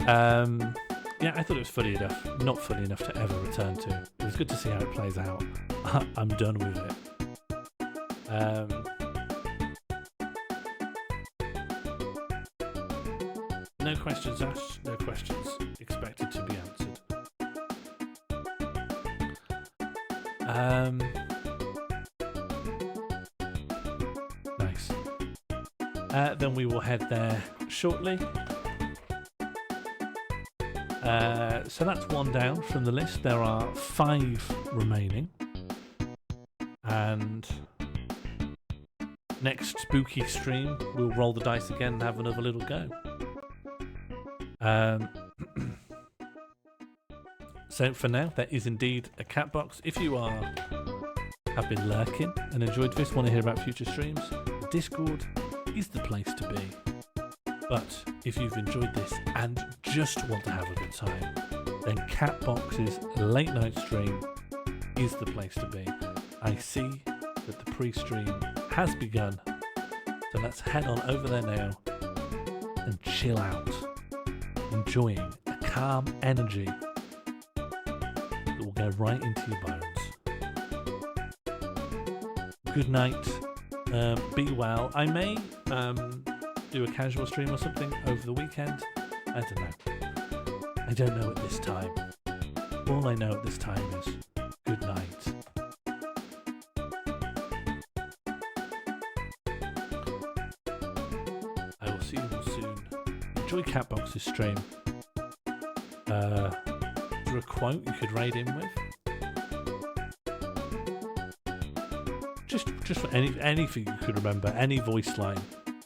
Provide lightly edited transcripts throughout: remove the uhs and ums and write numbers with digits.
Yeah, I thought it was funny enough. Not funny enough to ever return to. It was good to see how it plays out. I'm done with it. No questions asked, no questions expected to be answered. Nice. Then we will head there shortly. So that's one down from the list. There are 5 remaining. And next spooky stream, we'll roll the dice again and have another little go. So for now, there is indeed a Catbox. If you have been lurking and enjoyed this, want to hear about future streams, Discord is the place to be. But if you've enjoyed this and just want to have a good time, then Catbox's late night stream is the place to be. I see that the pre-stream has begun, so let's head on over there now and chill out, enjoying a calm energy that will go right into your bones. Good night. Be well. I may do a casual stream or something over the weekend. I don't know. I don't know at this time. All I know at this time is good night. I will see you all soon. Enjoy Catbox's stream. Is there a quote you could raid in with? Just for anything you could remember, any voice line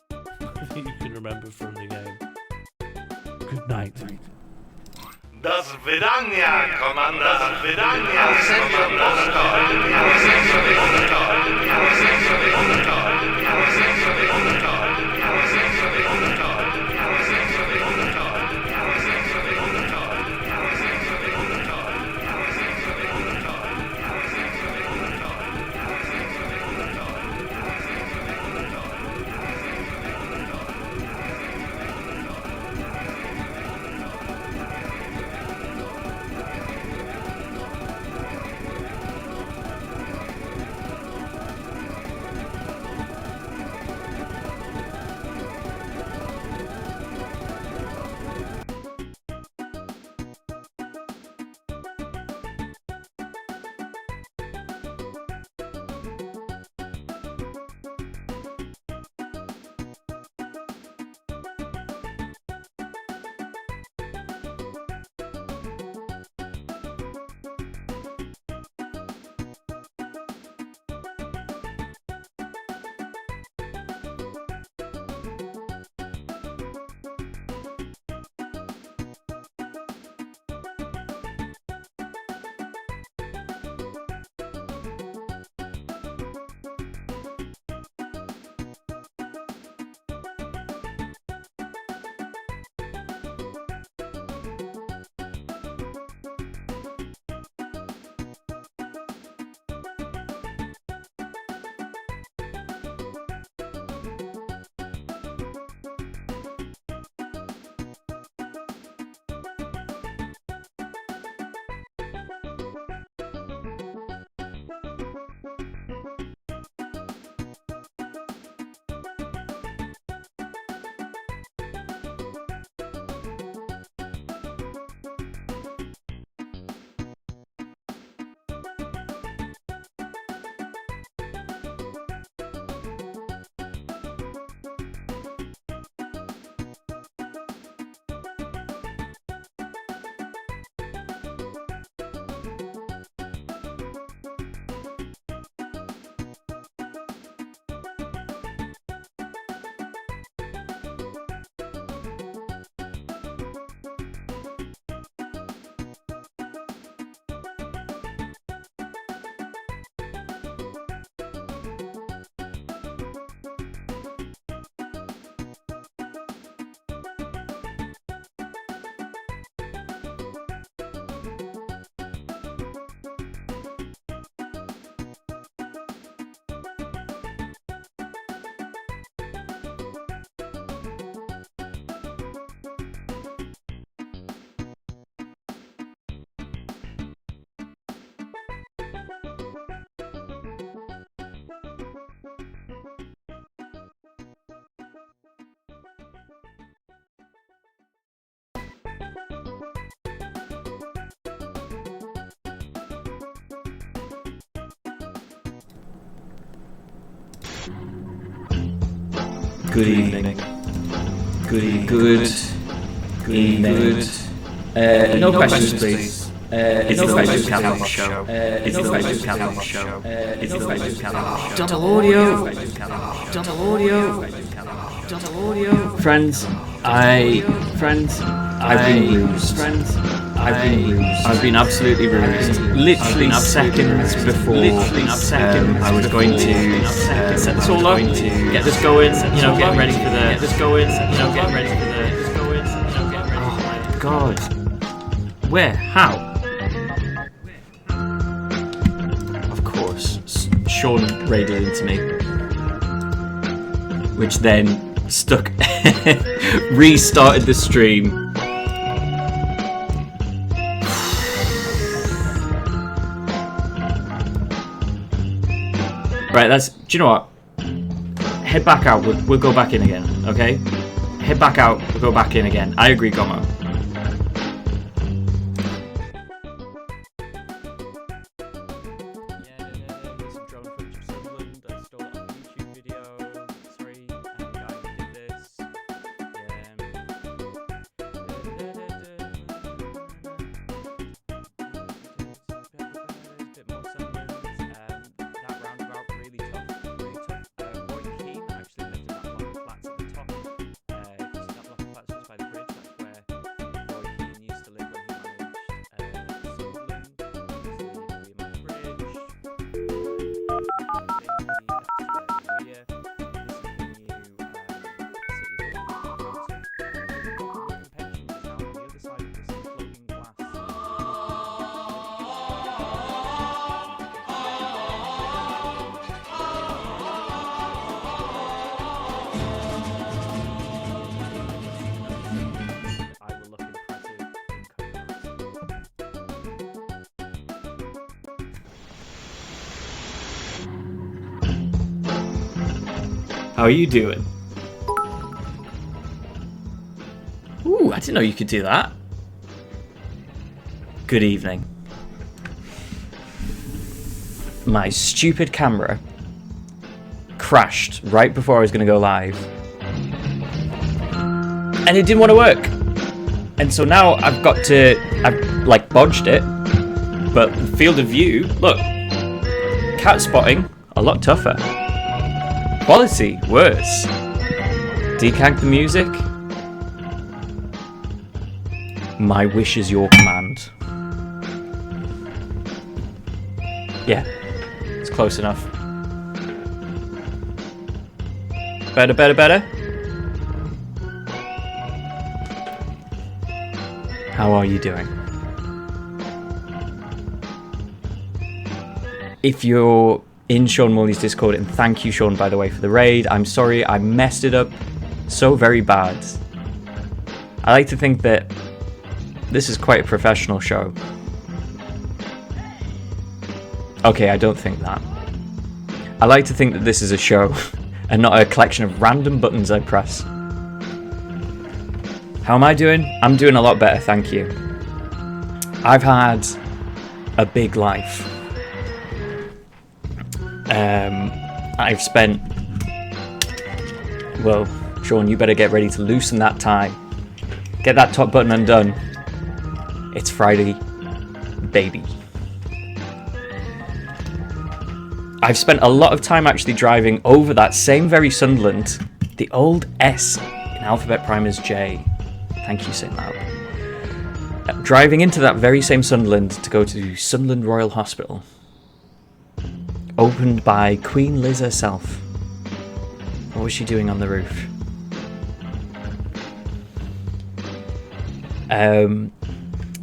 that you can remember from the game. Good night. До свидания, команда. До свидания, Good evening. Good evening. No questions, please. It's the Facebook Catbox show. It's the Facebook Catbox show. It's the Facebook Catbox show. Double audio. Double audio. Double audio. Friends, I've been bruised. I've been absolutely bruised. Literally seconds before I was going to set this all up, get this going, getting ready for the. Oh my god. Where? How? Of course, Sean raided into me, which then restarted the stream. Right, do you know what? Head back out, we'll go back in again, okay? Head back out, we'll go back in again. I agree, Gomo. How are you doing? Ooh, I didn't know you could do that. Good evening. My stupid camera crashed right before I was going to go live. And it didn't want to work. And so now I've bodged it. But field of view, look. Cat spotting, a lot tougher. Quality, worse. Decag the music. My wish is your command. Yeah, it's close enough. Better. How are you doing? If you're in Sean Morley's Discord, and thank you, Sean, by the way, for the raid. I'm sorry, I messed it up so very bad. I like to think that this is quite a professional show. Okay, I don't think that. I like to think that this is a show and not a collection of random buttons I press. How am I doing? I'm doing a lot better, thank you. I've had a big life. I've spent... Well, Sean, you better get ready to loosen that tie. Get that top button undone. It's Friday, baby. I've spent a lot of time actually driving over that same very Sunderland, the old S in Alphabet Prime is J. Thank you, St. Loud. Driving into that very same Sunderland to go to Sunderland Royal Hospital. Opened by Queen Liz herself. What was she doing on the roof? And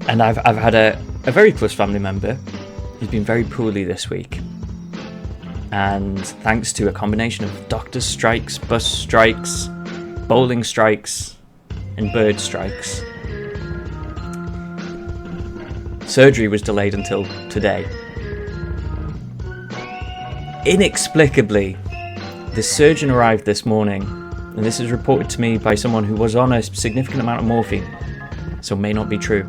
I've had a very close family member who's been very poorly this week. And thanks to a combination of doctor strikes, bus strikes, bowling strikes, and bird strikes, surgery was delayed until today. Inexplicably, the surgeon arrived this morning, and this is reported to me by someone who was on a significant amount of morphine, so may not be true.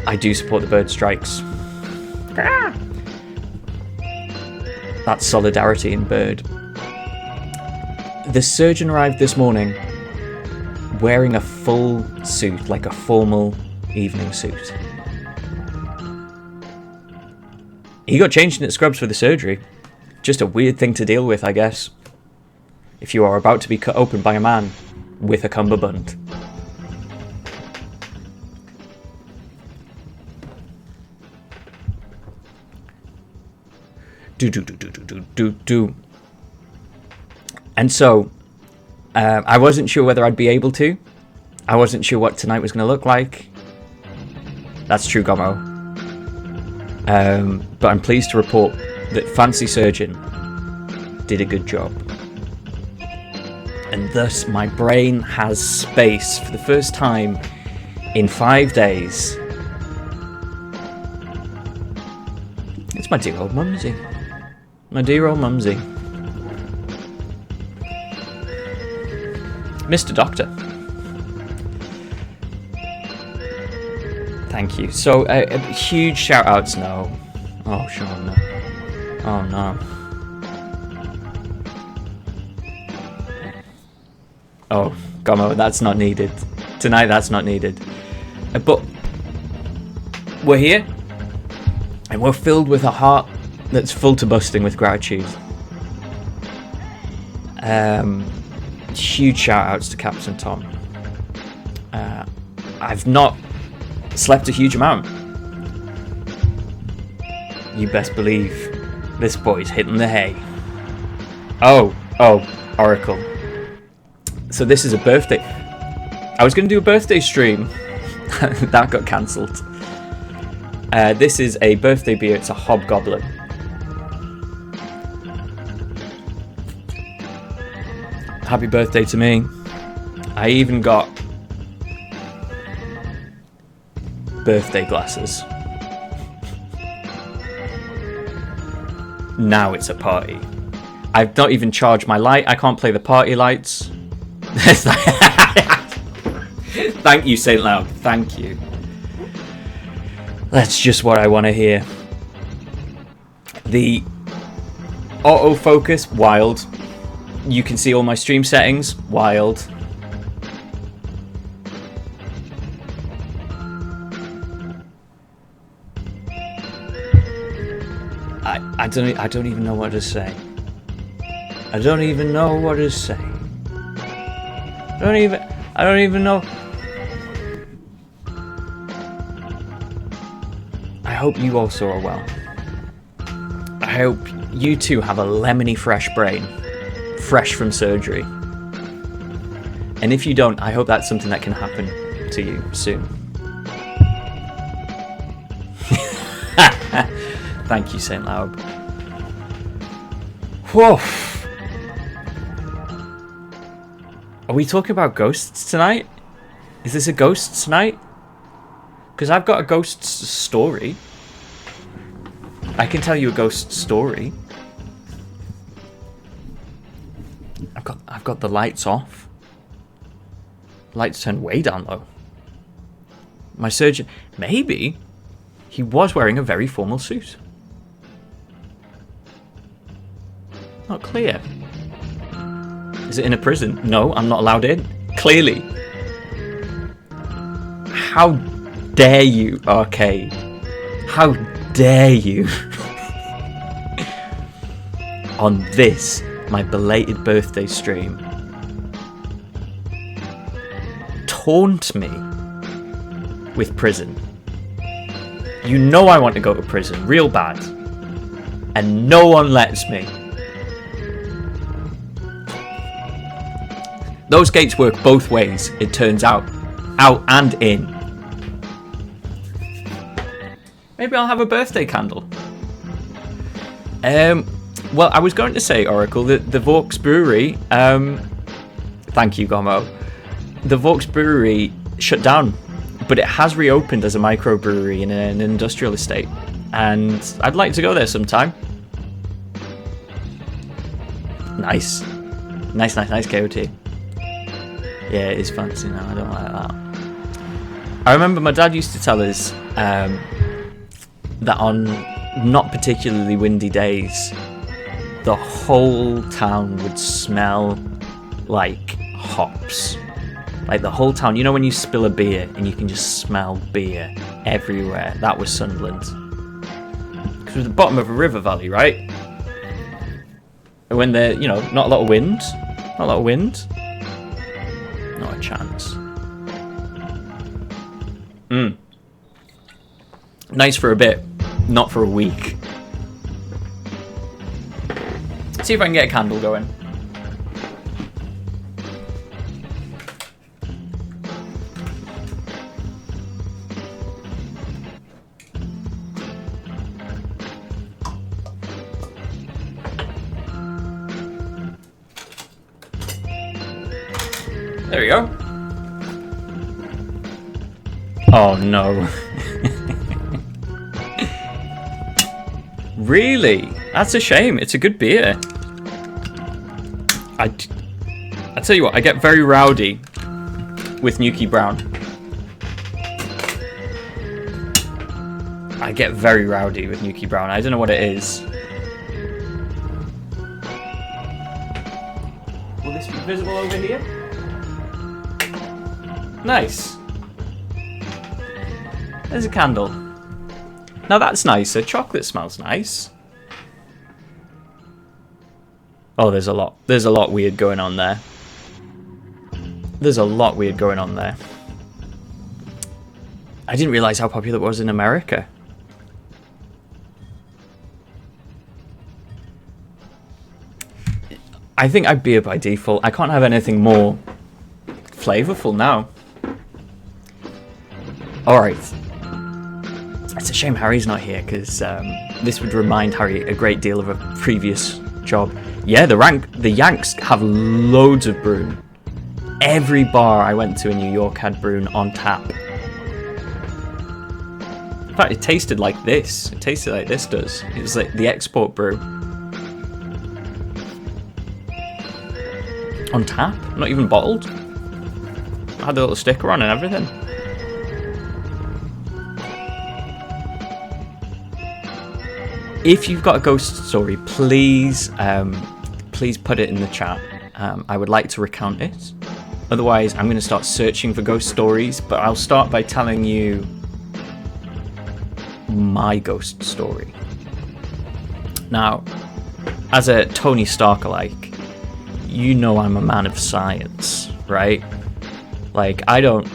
I do support the bird strikes. That's solidarity in Bird. The surgeon arrived this morning wearing a full suit, like a formal evening suit. He got changed into scrubs for the surgery. Just a weird thing to deal with, I guess. If you are about to be cut open by a man with a cummerbund. Do. And so, I wasn't sure whether I'd be able to. I wasn't sure what tonight was going to look like. That's true, Gomo. But I'm pleased to report that Fancy Surgeon did a good job. And thus, my brain has space for the first time in 5 days. It's my dear old mumsy. My dear old mumsy. Mr. Doctor. Thank you. So, a huge shout outs now. Oh, Sean, no. Oh, no. Oh, Gomo, that's not needed. Tonight, that's not needed. But we're here, and we're filled with a heart that's full to busting with gratitude. Huge shout outs to Captain Tom. I've not slept a huge amount. You best believe this boy's hitting the hay. Oh, Oracle. So this is a birthday. I was going to do a birthday stream. That got cancelled. This is a birthday beer. It's a Hobgoblin. Happy birthday to me. I even got birthday glasses. Now it's a party. I've not even charged my light. I can't play the party lights. Thank you, Saint Loud. Thank you. That's just what I want to hear. The autofocus, wild. You can see all my stream settings, wild. I don't even know what to say. I don't even know what to say. I don't even know. I hope you also are well. I hope you too have a lemony fresh brain, fresh from surgery. And if you don't, I hope that's something that can happen to you soon. Thank you, Saint Laub. Whoa. Are we talking about ghosts tonight? Is this a ghosts night? Because I've got a ghosts story. I can tell you a ghost story. I've got the lights off. Lights turned way down low. My surgeon, maybe he was wearing a very formal suit. Not clear. Is it in a prison? No, I'm not allowed in. Clearly. How dare you, Arcade? How dare you? On this, my belated birthday stream, taunt me with prison. You know I want to go to prison real bad, and no one lets me. Those gates work both ways, it turns out. Out and in. Maybe I'll have a birthday candle. Well, I was going to say, Oracle, that the Vaux Brewery... thank you, Gomo. The Vaux Brewery shut down, but it has reopened as a microbrewery in an industrial estate. And I'd like to go there sometime. Nice. Nice, KOT. Yeah, it is fancy now. I don't like that. I remember my dad used to tell us that on not particularly windy days, the whole town would smell like hops. Like the whole town, you know when you spill a beer and you can just smell beer everywhere? That was Sunderland. Because we're at the bottom of a river valley, right? And when there, not a lot of wind. Not a lot of wind. Not a chance. Nice for a bit, not for a week. See if I can get a candle going. There we go. Oh no. Really? That's a shame. It's a good beer. I tell you what, I get very rowdy with Nuki Brown. I get very rowdy with Nuki Brown. I don't know what it is. Will this be visible over here? Nice. There's a candle. Now that's nicer. Chocolate smells nice. Oh, there's a lot weird going on there. There's a lot weird going on there. I didn't realize how popular it was in America. I think I'd beer by default. I can't have anything more flavorful now. Alright. It's a shame Harry's not here, because this would remind Harry a great deal of a previous job. Yeah, the Yanks have loads of Broom. Every bar I went to in New York had Broom on tap. In fact, it tasted like this. It tasted like this does. It was like the export brew. On tap? Not even bottled? I had the little sticker on and everything. If you've got a ghost story, please put it in the chat. I would like to recount it. Otherwise, I'm going to start searching for ghost stories, but I'll start by telling you my ghost story. Now, as a Tony Stark-alike, you know I'm a man of science, right? Like, I don't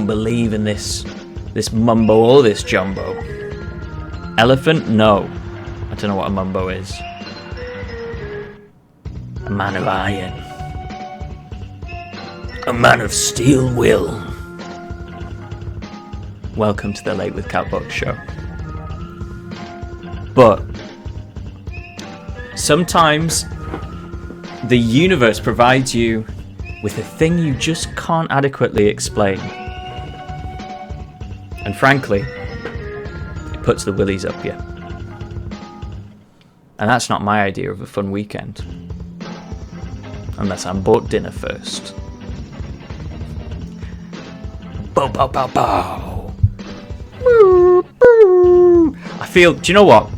believe in this mumbo or this jumbo. Elephant? No. I don't know what a mumbo is. A man of iron. A man of steel will. Welcome to the Late with Catbox show. But sometimes the universe provides you with a thing you just can't adequately explain. And frankly, it puts the willies up you. And that's not my idea of a fun weekend. Unless I'm bought dinner first. Bow, bow, bow, bow. Boo, boo. I feel, do you know what?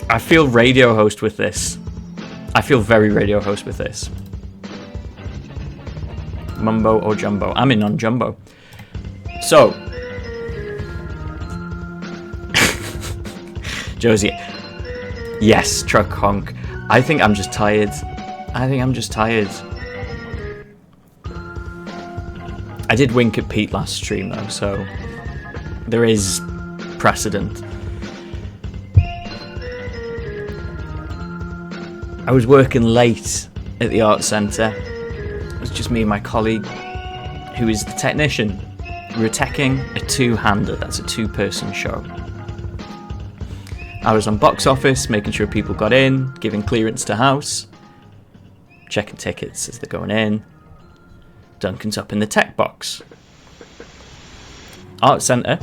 I feel radio host with this. I feel very radio host with this. Mumbo or jumbo? I'm in on jumbo. So, Josie, yes, truck honk. I think I'm just tired. I did wink at Pete last stream though, so there is precedent. I was working late at the art centre. It was just me and my colleague, who is the technician. We were teching a two-hander. That's a two-person show. I was on box office, making sure people got in, giving clearance to house, checking tickets as they're going in. Duncan's up in the tech box. Art Centre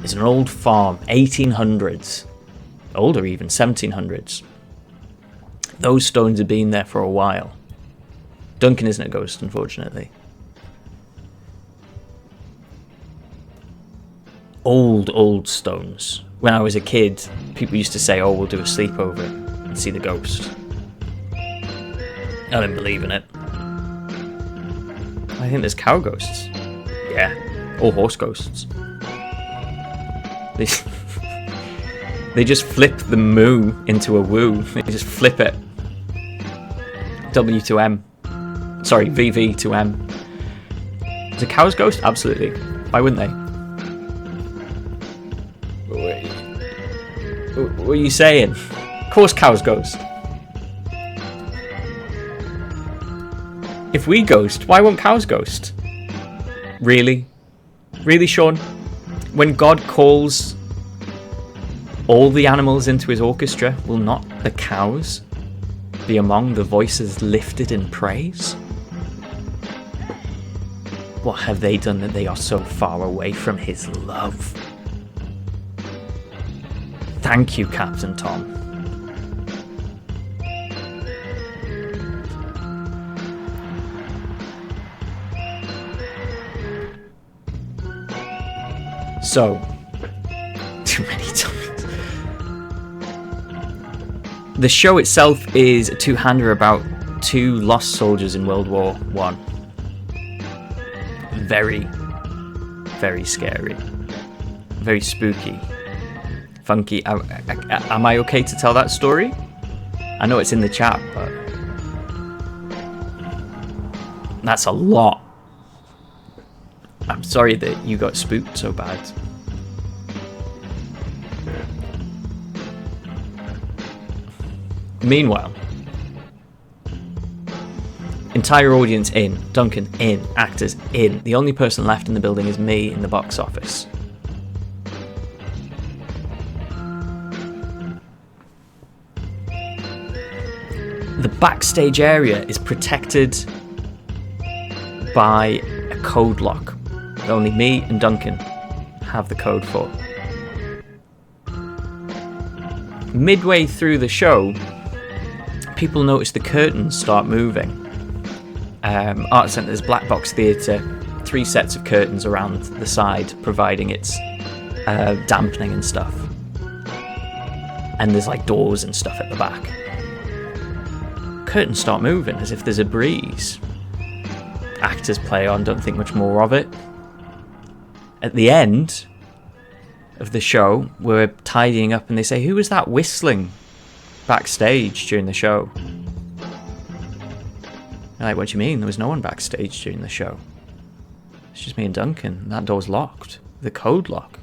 is an old farm, 1800s. Older even, 1700s. Those stones have been there for a while. Duncan isn't a ghost, unfortunately. Old stones when I was a kid, people used to say, "Oh, we'll do a sleepover and see the ghost." I didn't believe in it. I think there's cow ghosts. Yeah, or horse ghosts. They just flip the moo into a woo. They just flip it. W to M. Sorry, VV to M. Is a cow's ghost? Absolutely. Why wouldn't they? What are you saying? Of course cows ghost. If we ghost, why won't cows ghost? Really? Really, Sean? When God calls all the animals into his orchestra, will not the cows be among the voices lifted in praise? What have they done that they are so far away from his love? Thank you, Captain Tom. So, too many times. The show itself is a two-hander about two lost soldiers in World War I. Very, very scary. Very spooky. Funky. Am I okay to tell that story? I know it's in the chat, but that's a lot. I'm sorry that you got spooked so bad. Meanwhile, entire audience in, Duncan in, actors in. The only person left in the building is me in the box office. The backstage area is protected by a code lock that only me and Duncan have the code for. Midway through the show, people notice the curtains start moving. Art Centre's Black Box Theatre, 3 sets of curtains around the side, providing its dampening and stuff. And there's like doors and stuff at the back. Curtains start moving as if there's a breeze. Actors play on, don't think much more of it. At the end of the show, we're tidying up and they say, "Who was that whistling backstage during the show?" I'm like, "What do you mean? There was no one backstage during the show. It's just me and Duncan. That door's locked. The code lock.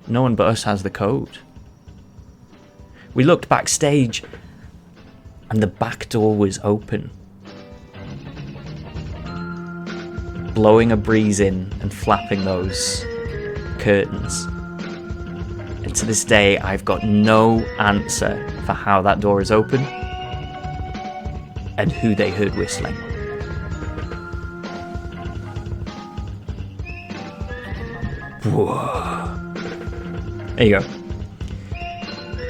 No one but us has the code." We looked backstage and the back door was open, blowing a breeze in and flapping those curtains. And to this day, I've got no answer for how that door is open and who they heard whistling. Whoa. There you go.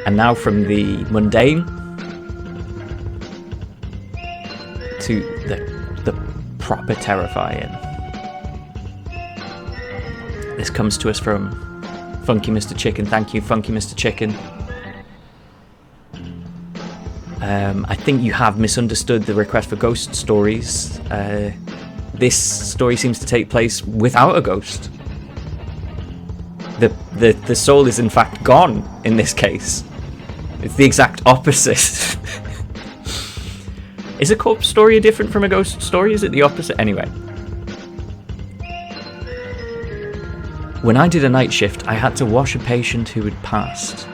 And now from the mundane to the proper terrifying. This comes to us from Funky Mr. Chicken. Thank you, Funky Mr. Chicken. I think you have misunderstood the request for ghost stories. This story seems to take place without a ghost. The soul is in fact gone in this case. It's the exact opposite. Is a corpse story different from a ghost story? Is it the opposite? Anyway. When I did a night shift, I had to wash a patient who had passed.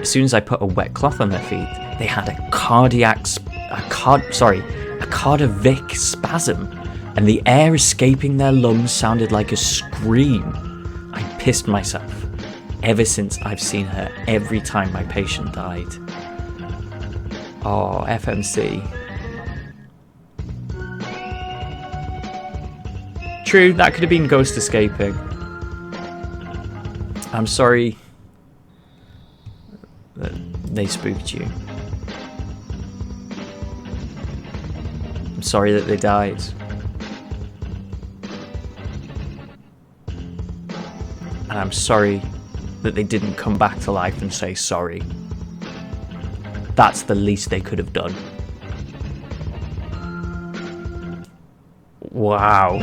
As soon as I put a wet cloth on their feet, they had a cardiac spasm, and the air escaping their lungs sounded like a scream. I pissed myself. Ever since I've seen her every time my patient died. Oh, FMC. True, that could have been ghost escaping. I'm sorry that they spooked you. I'm sorry that they died. And I'm sorry that they didn't come back to life and say sorry. That's the least they could have done. Wow.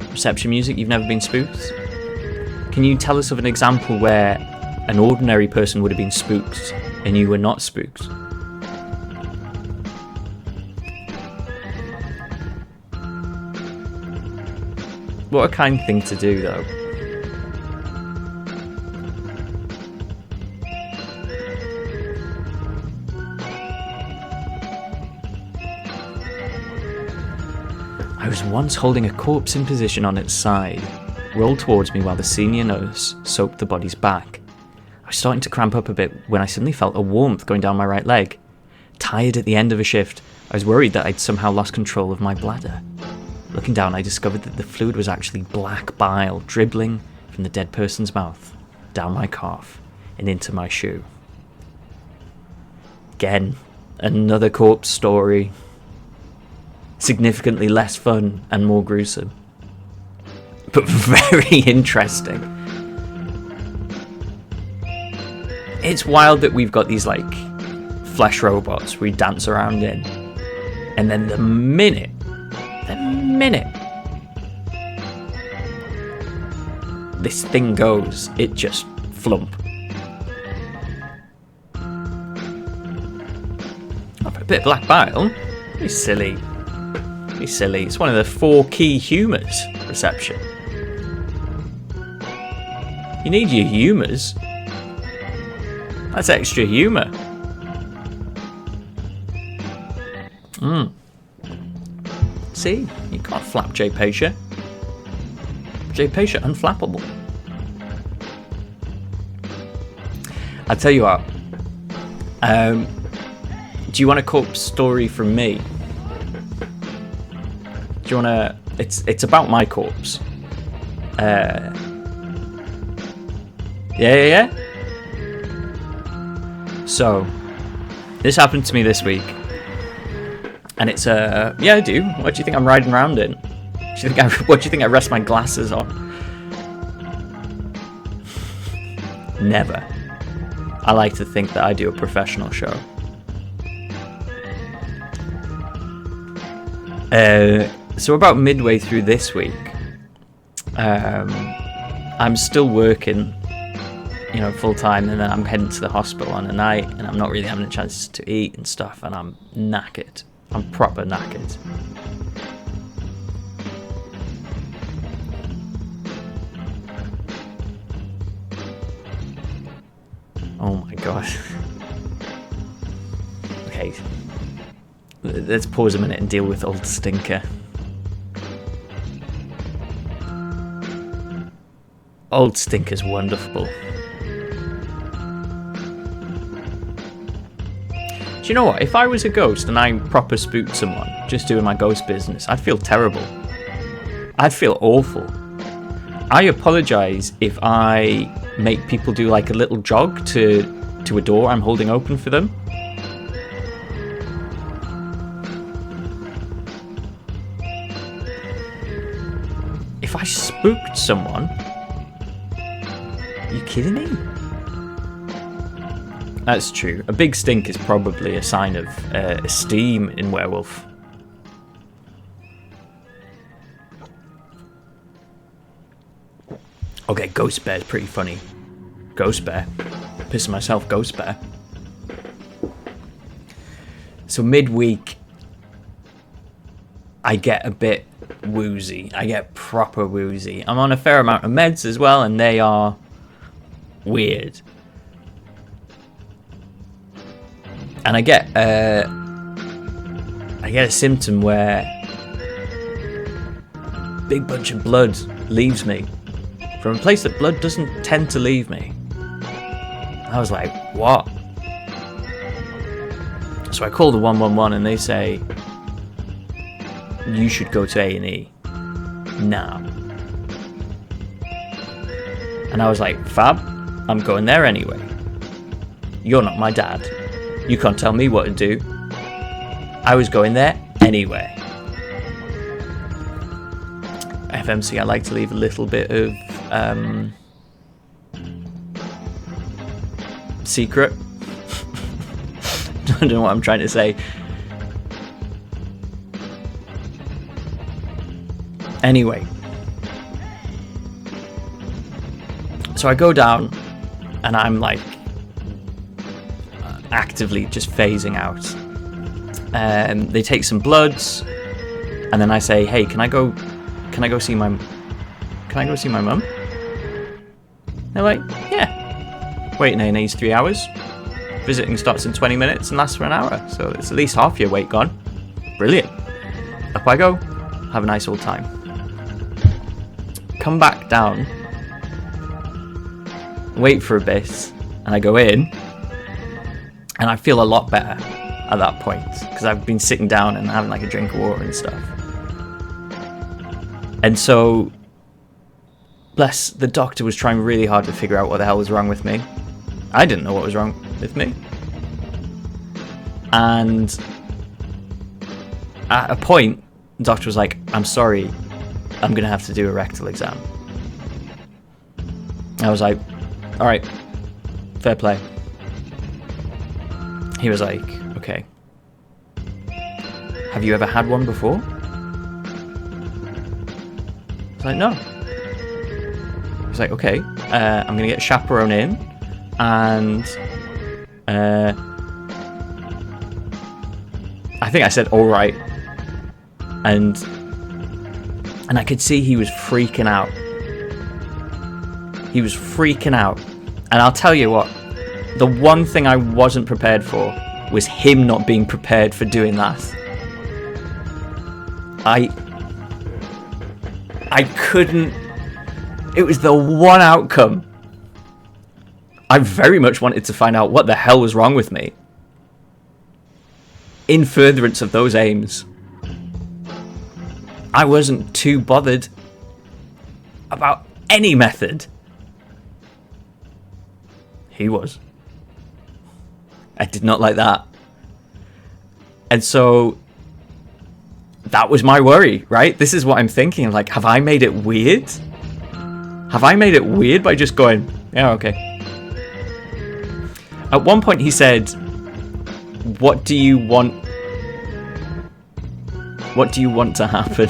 Reception music, you've never been spooked? Can you tell us of an example where an ordinary person would have been spooked and you were not spooked? What a kind thing to do, though. I was once holding a corpse in position on its side, rolled towards me while the senior nurse soaped the body's back. I was starting to cramp up a bit when I suddenly felt a warmth going down my right leg. Tired at the end of a shift, I was worried that I'd somehow lost control of my bladder. Looking down, I discovered that the fluid was actually black bile dribbling from the dead person's mouth, down my calf, and into my shoe. Again, another corpse story. Significantly less fun and more gruesome. But very interesting. It's wild that we've got these, like, flesh robots we dance around in. And then the minute this thing goes, it just flump. Oh, a bit of black bile? Very silly. Very silly. It's one of the 4 key humours, reception. You need your humours. That's extra humour. See, you can't flap J. Pacia. J. Pacia unflappable. I'll tell you what. Do you want a corpse story from me? Do you want to? It's about my corpse. Yeah. So, this happened to me this week. And it's yeah, I do. What do you think I'm riding around in? What do you think I rest my glasses on? Never. I like to think that I do a professional show. So about midway through this week, I'm still working, full time, and then I'm heading to the hospital on a night, and I'm not really having a chance to eat and stuff, and I'm knackered. I'm proper knackered. Oh my god. Okay. Let's pause a minute and deal with old Stinker. Old Stinker's wonderful. Do you know what? If I was a ghost and I proper spooked someone just doing my ghost business, I'd feel terrible. I'd feel awful. I apologise if I make people do like a little jog to a door I'm holding open for them. If I spooked someone, are you kidding me? That's true. A big stink is probably a sign of esteem in werewolf. Okay, Ghost Bear's pretty funny. Ghost Bear. Pissing myself, Ghost Bear. So midweek, I get a bit woozy. I get proper woozy. I'm on a fair amount of meds as well, and they are weird. And I get a symptom where a big bunch of blood leaves me from a place that blood doesn't tend to leave me. I was like, what? So I call the 111 and they say, you should go to A&E now. And I was like, fab, I'm going there anyway. You're not my dad. You can't tell me what to do. I was going there anyway. FMC, I like to leave a little bit of secret. I don't know what I'm trying to say. Anyway, so I go down and I'm like actively just phasing out. They take some bloods, and then I say, "Hey, can I go see my mum?" They're like, "Yeah." Waiting in these 3 hours. Visiting starts in 20 minutes and lasts for an hour, so it's at least half your wait gone. Brilliant. Up I go. Have a nice old time. Come back down. Wait for a bit, and I go in, and I feel a lot better at that point because I've been sitting down and having like a drink of water and stuff. And so, bless, the doctor was trying really hard to figure out what the hell was wrong with me. I didn't know what was wrong with me. And at a point, the doctor was like, "I'm sorry, I'm going to have to do a rectal exam." I was like, "Alright, fair play." He was like, "Okay. Have you ever had one before?" I was like, "No." He's like, "Okay, I'm going to get a chaperone in, and I think I said alright." And I could see he was freaking out. He was freaking out. And I'll tell you what, the one thing I wasn't prepared for was him not being prepared for doing that. I couldn't. It was the one outcome. I very much wanted to find out what the hell was wrong with me. In furtherance of those aims, I wasn't too bothered about any method. He was. I did not like that. And so that was my worry, right? This is what I'm thinking. I'm like, have I made it weird? Have I made it weird by just going, "Yeah, okay"? At one point he said, What do you want to happen?"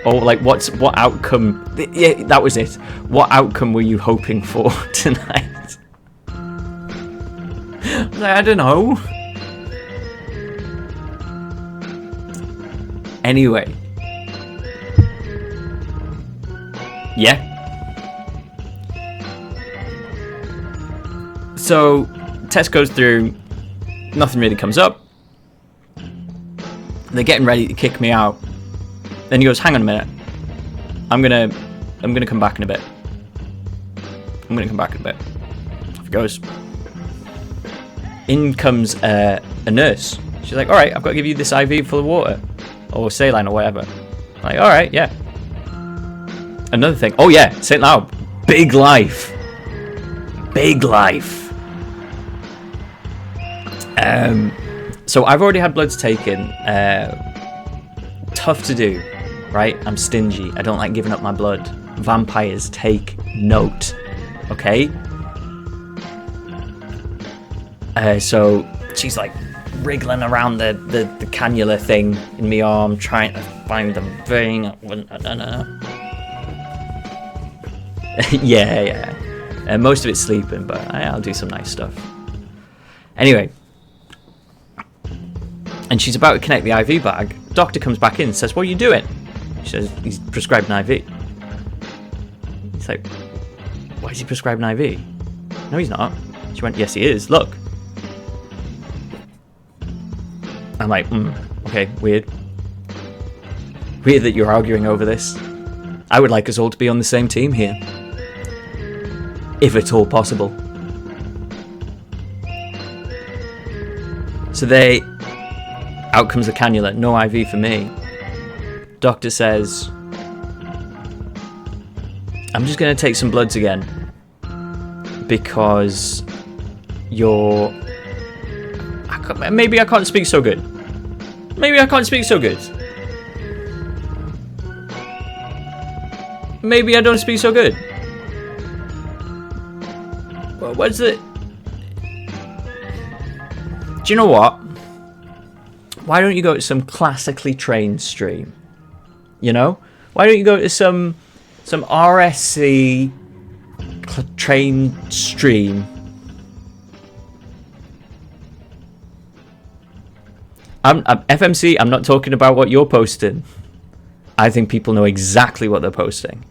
Or like, what outcome? Yeah, that was it. What outcome were you hoping for tonight? I was like, I don't know. Anyway. Yeah. So, test goes through. Nothing really comes up. They're getting ready to kick me out. Then he goes, "Hang on a minute. I'm gonna come back in a bit. I'm gonna come back in a bit." Off he goes. In comes a nurse. She's like, "Alright, I've got to give you this IV full of water. Or saline or whatever." I'm like, "Alright, yeah." Another thing. Oh yeah, say it loud. Big life. Big life. So I've already had bloods taken. Tough to do, right? I'm stingy. I don't like giving up my blood. Vampires, take note. Okay? So she's like wriggling around the cannula thing in my arm, trying to find the vein. Yeah. Most of it's sleeping, but I'll do some nice stuff. Anyway. And she's about to connect the IV bag. Doctor comes back in and says, "What are you doing?" She says, "He's prescribed an IV." He's like, "Why is he prescribed an IV?" "No, he's not." She went, "Yes, he is. Look." I'm like, okay, weird. Weird that you're arguing over this. I would like us all to be on the same team here. If at all possible. So out comes the cannula. No IV for me. Doctor says, "I'm just going to take some bloods again. Because maybe I can't speak so good. Maybe I can't speak so good." maybe I don't speak so good. What's it? Do you know what? Why don't you go to some classically trained stream? You know? Why don't you go to some RSC trained stream? I'm FMC, I'm not talking about what you're posting. I think people know exactly what they're posting.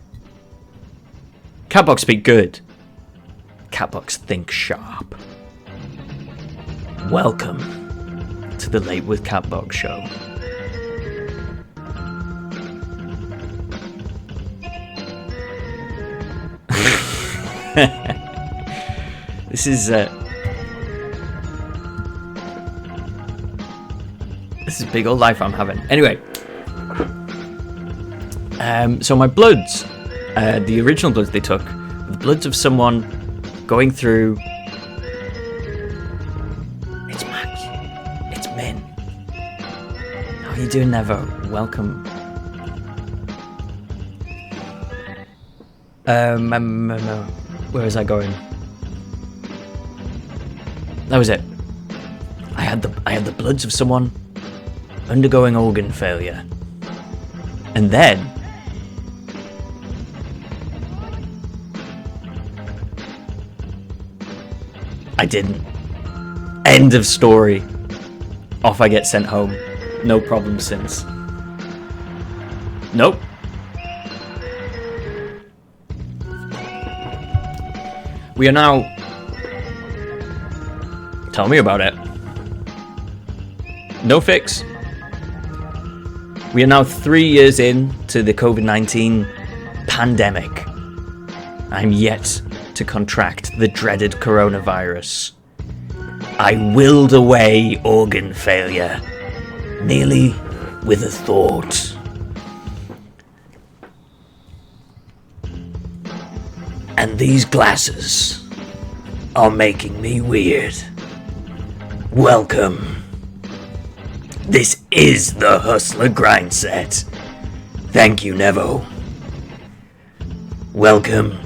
Catbox speak good. Catbox think sharp. Welcome to the Late with Catbox show. This is big old life I'm having. Anyway, so my bloods, the original bloods they took, the bloods of someone going through. It's Max. It's Min. How are you doing, Nevo? Welcome. Where was I going? That was it. I had the bloods of someone undergoing organ failure, and then I didn't. End of story. Off I get sent home. No problem since. Nope. We are now... Tell me about it. No fix. We are now 3 years into the COVID-19 pandemic. I'm yet to contract the dreaded coronavirus. I willed away organ failure, nearly with a thought. And these glasses are making me weird. Welcome. This is the Hustler Grind Set. Thank you, Nevo. Welcome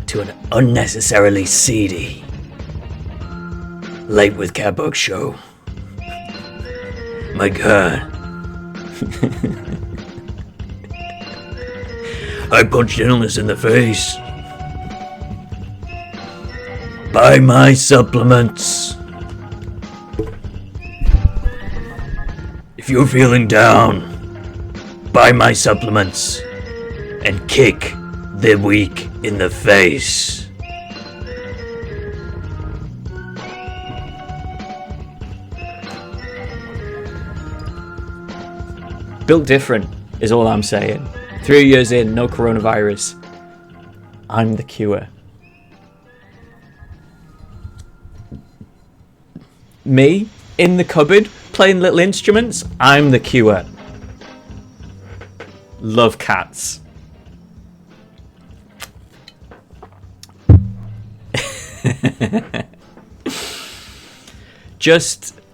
to an unnecessarily seedy Late with Catbox show. My God. I punched illness in the face. Buy my supplements. If you're feeling down, buy my supplements and kick the weak in the face. Built different is all I'm saying. 3 years in, no coronavirus. I'm the cure. Me, in the cupboard, playing little instruments, I'm the cure. Love cats.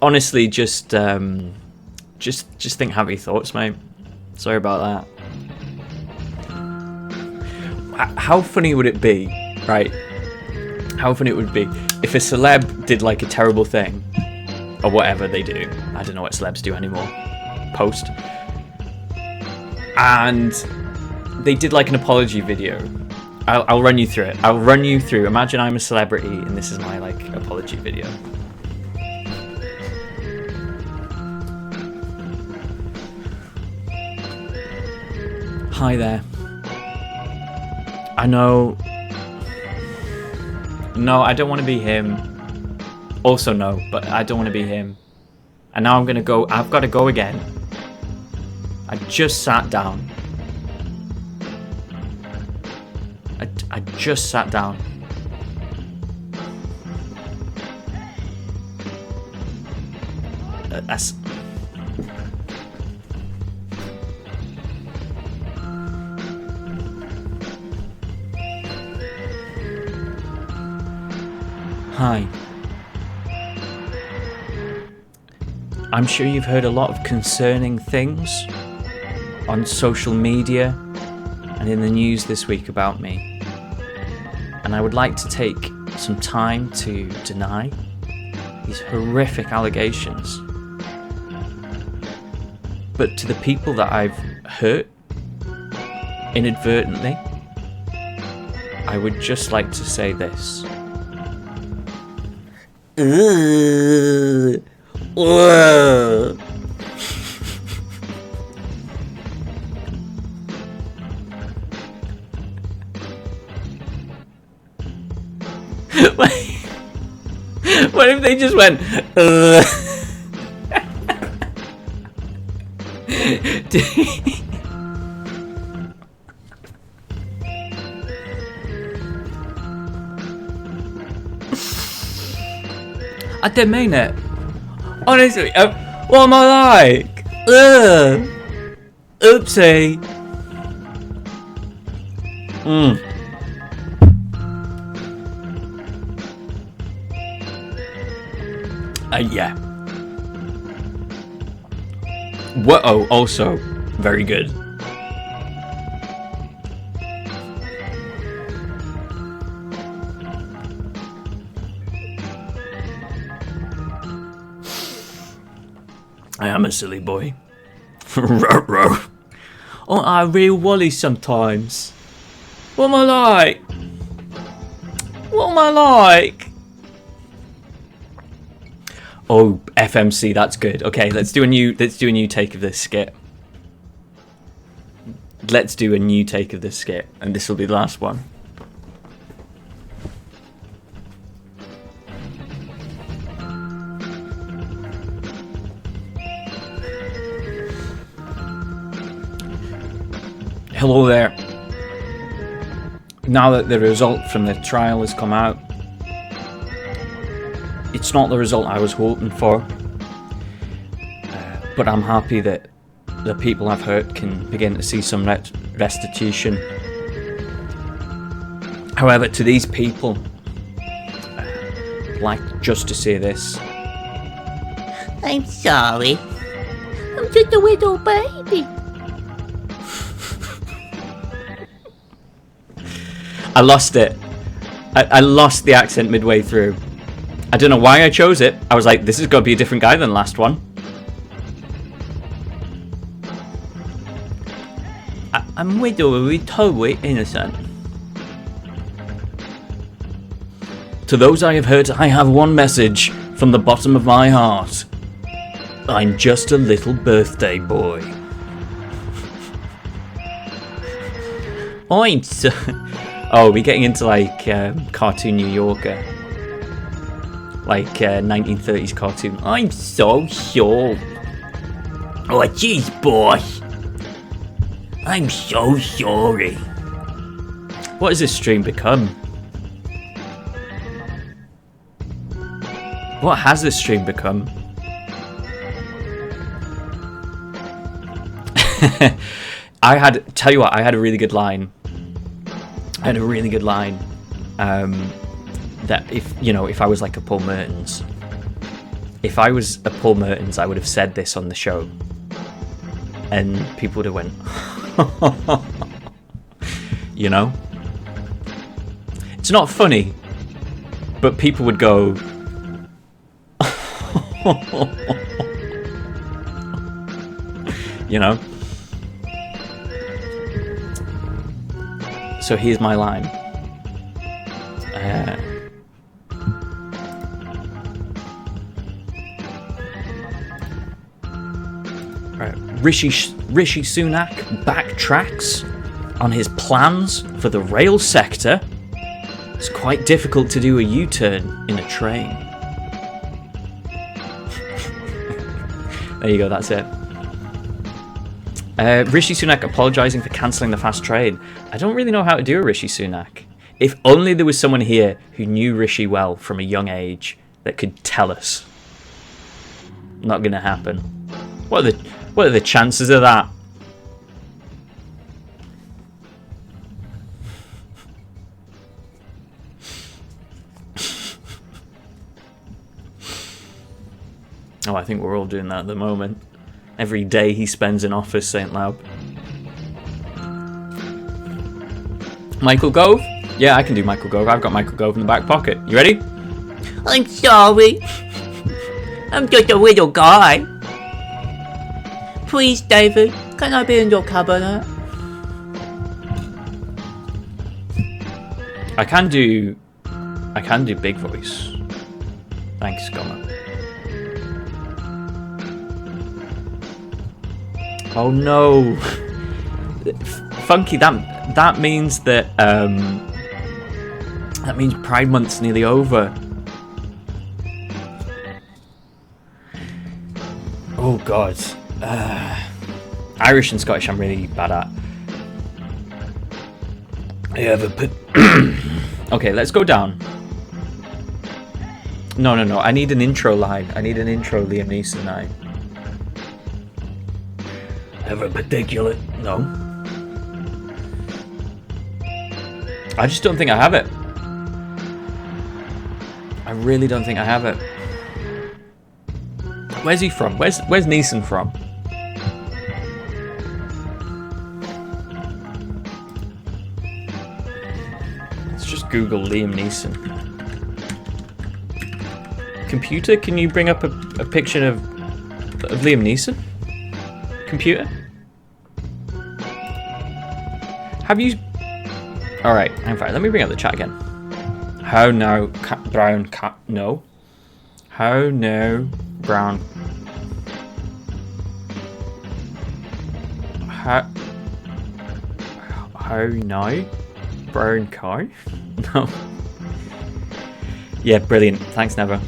Honestly, just think happy thoughts, mate. Sorry about that. How funny would it be, right? How funny it would be if a celeb did like a terrible thing, or whatever they do. I don't know what celebs do anymore. Post. And they did like an apology video. I'll run you through it. I'll run you through. Imagine I'm a celebrity and this is my like apology video. Hi there. I know. No, I don't want to be him. Also no, but I don't want to be him. And now I'm gonna go. I've got to go again. I just sat down. I just sat down. That's... Hi. I'm sure you've heard a lot of concerning things on social media and in the news this week about me. And I would like to take some time to deny these horrific allegations. But to the people that I've hurt inadvertently, I would just like to say this. What if they just went, I didn't mean it. Honestly, what am I like? Oopsie. Yeah. Whoa, also very good. I am a silly boy. Aren't I a real Wally sometimes? What am I like? What am I like? Oh, FMC, that's good. Okay, let's do a new take of this skit. Let's do a new take of this skit, and this will be the last one. Hello there. Now that the result from the trial has come out, it's not the result I was hoping for, but I'm happy that the people I've hurt can begin to see some restitution. However, to these people, I'd like just to say this. I'm sorry. I'm just a little baby. I lost it. I lost the accent midway through. I don't know why I chose it. I was like, this has got to be a different guy than the last one. I'm widowly totally innocent. To those I have hurt, I have one message from the bottom of my heart. I'm just a little birthday boy. I'm so... Oh, we're getting into like cartoon New Yorker. Like 1930s cartoon. I'm so sure. Oh, jeez, boy. I'm so sorry. What has this stream become? What has this stream become? I had a really good line. That if I was like a Paul Mertens, I would have said this on the show, and people would have went, it's not funny, but people would go, So here's my line. Rishi Sunak backtracks on his plans for the rail sector. It's quite difficult to do a U-turn in a train. There you go, that's it. Rishi Sunak apologising for cancelling the fast train. I don't really know how to do a Rishi Sunak. If only there was someone here who knew Rishi well from a young age that could tell us. Not going to happen. What are the chances of that? Oh, I think we're all doing that at the moment. Every day he spends in office, St. Loud. Michael Gove? Yeah, I can do Michael Gove. I've got Michael Gove in the back pocket. You ready? I'm sorry. I'm just a little guy. Please, David, can I be in your cabinet? I can do big voice. Thanks, Gomer. Oh no. Funky, that means that Pride Month's nearly over. Oh god. Irish and Scottish I'm really bad at. I have a Okay, let's go down. No. I need an intro line. I need an intro Liam Neeson line. Have a particular... No. I just don't think I have it. I really don't think I have it. Where's he from? Where's Neeson from? Let's just Google Liam Neeson. Computer, can you bring up a picture of Liam Neeson? Computer? Have you... Alright, in fact, let me bring up the chat again. How now, brown cat... No. How now, brown... How now, brown cow? No. Yeah, brilliant. Thanks, Never.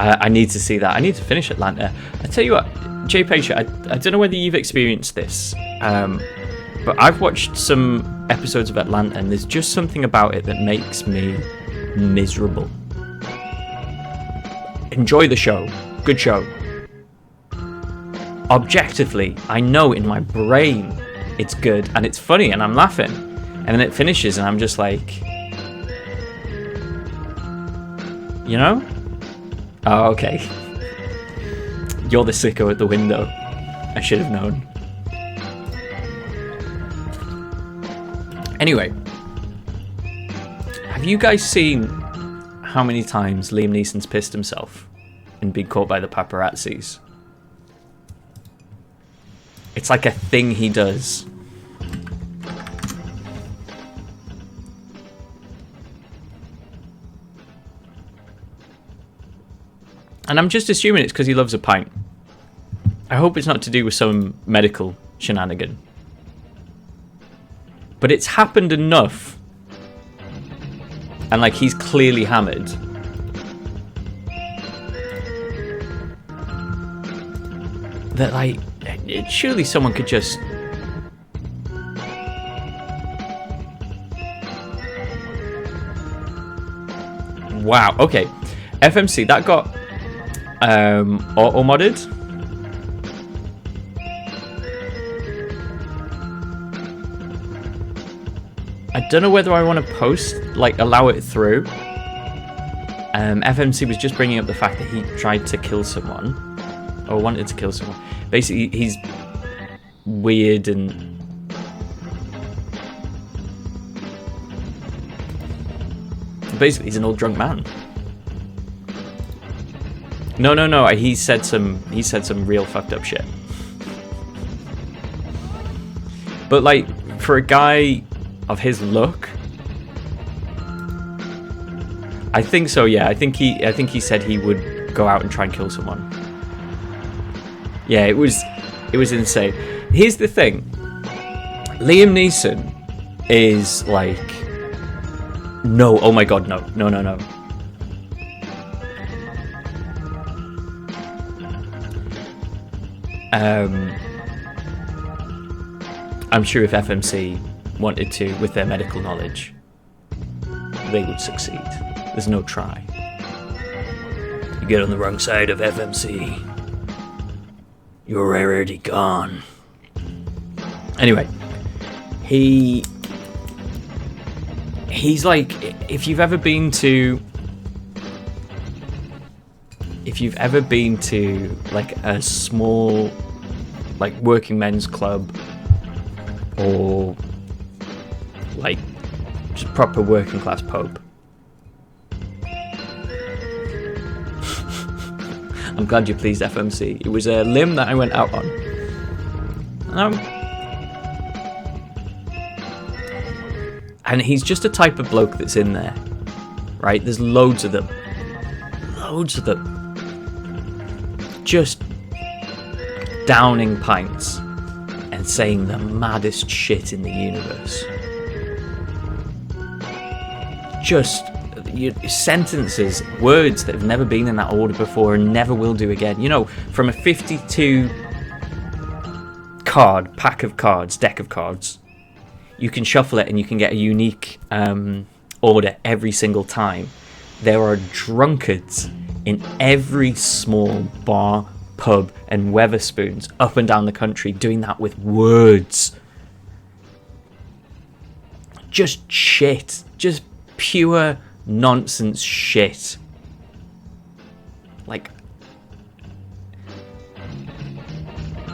I need to see that. I need to finish Atlanta. I tell you what, Jay Pacia, I don't know whether you've experienced this, but I've watched some episodes of Atlanta and there's just something about it that makes me miserable. Enjoy the show. Good show. Objectively, I know in my brain it's good and it's funny and I'm laughing. And then it finishes and I'm just like... You know? Oh, okay. You're the sicko at the window. I should have known. Anyway. Have you guys seen how many times Liam Neeson's pissed himself in being caught by the paparazzis? It's like a thing he does. And I'm just assuming it's because he loves a pint. I hope it's not to do with some medical shenanigan. But it's happened enough. And like he's clearly hammered. That like, surely someone could just... Wow, okay. FMC, that got auto-modded. I don't know whether I want to post, like, allow it through. FMC was just bringing up the fact that he tried to kill someone. Or wanted to kill someone. Basically, he's weird and... Basically, he's an old drunk man. No. He said some real fucked up shit. But like, for a guy of his look, I think so. Yeah, I think he said he would go out and try and kill someone. Yeah, it was insane. Here's the thing. Liam Neeson is like, no, oh my god, no. I'm sure if FMC wanted to, with their medical knowledge, they would succeed. There's no try. You get on the wrong side of FMC, you're already gone. Ever he's like, if you've ever been to like a small, like, working men's club, or like just proper working class pub. I'm glad you're pleased, FMC. It was a limb that I went out on. And he's just a type of bloke that's in there, right? There's loads of them. Loads of them. Just downing pints and saying the maddest shit in the universe. Just sentences, words that have never been in that order before and never will do again. You know, from a 52 card, deck of cards, you can shuffle it and you can get a unique order every single time. There are drunkards in every small bar, pub and Weatherspoons up and down the country doing that with words. Just shit. Just pure nonsense shit. Like,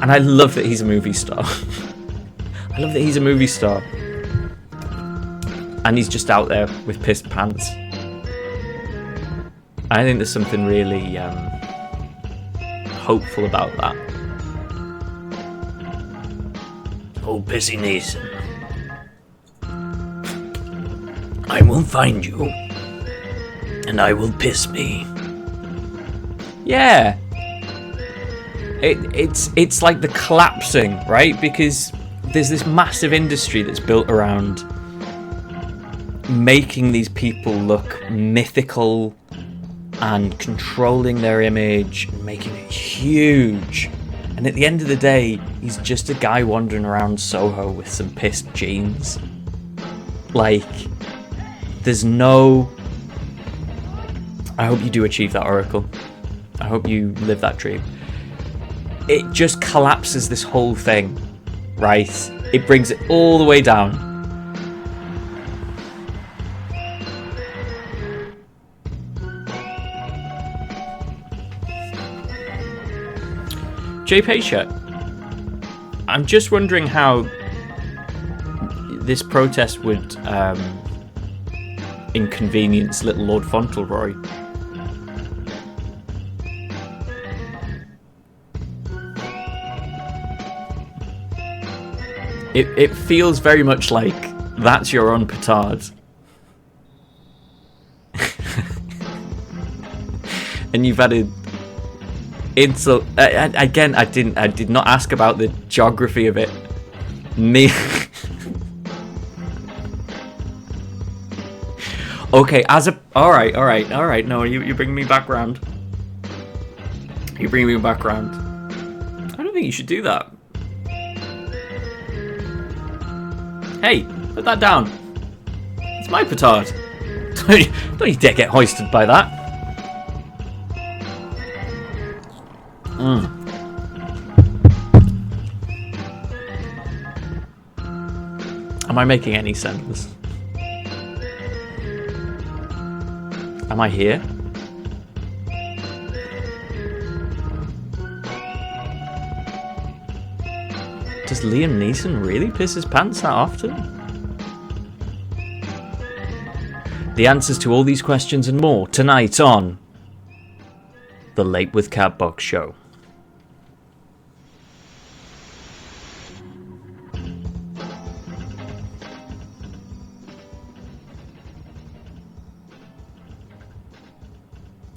and I love that he's a movie star. I love that he's a movie star. And he's just out there with pissed pants. I think there's something really hopeful about that. Oh, Pissy Nathan, I will find you, and I will piss me. Yeah. It's like the collapsing, right? Because there's this massive industry that's built around making these people look mythical and controlling their image and making it huge. And at the end of the day, he's just a guy wandering around Soho with some pissed jeans. Like, there's no... I hope you do achieve that, Oracle. I hope you live that dream. It just collapses this whole thing, right? It brings it all the way down. Jay Paisha, I'm just wondering how this protest would inconvenience little Lord Fauntleroy. It feels very much like that's your own petard. And you've added insult. Again, I did not ask about the geography of it. Me. Okay, all right. No, you bring me back round. You bring me back round. I don't think you should do that. Hey, put that down. It's my petard. Don't you dare get hoisted by that. Am I making any sense? Am I here? Does Liam Neeson really piss his pants that often? The answers to all these questions and more tonight on The Late with Catbox Show.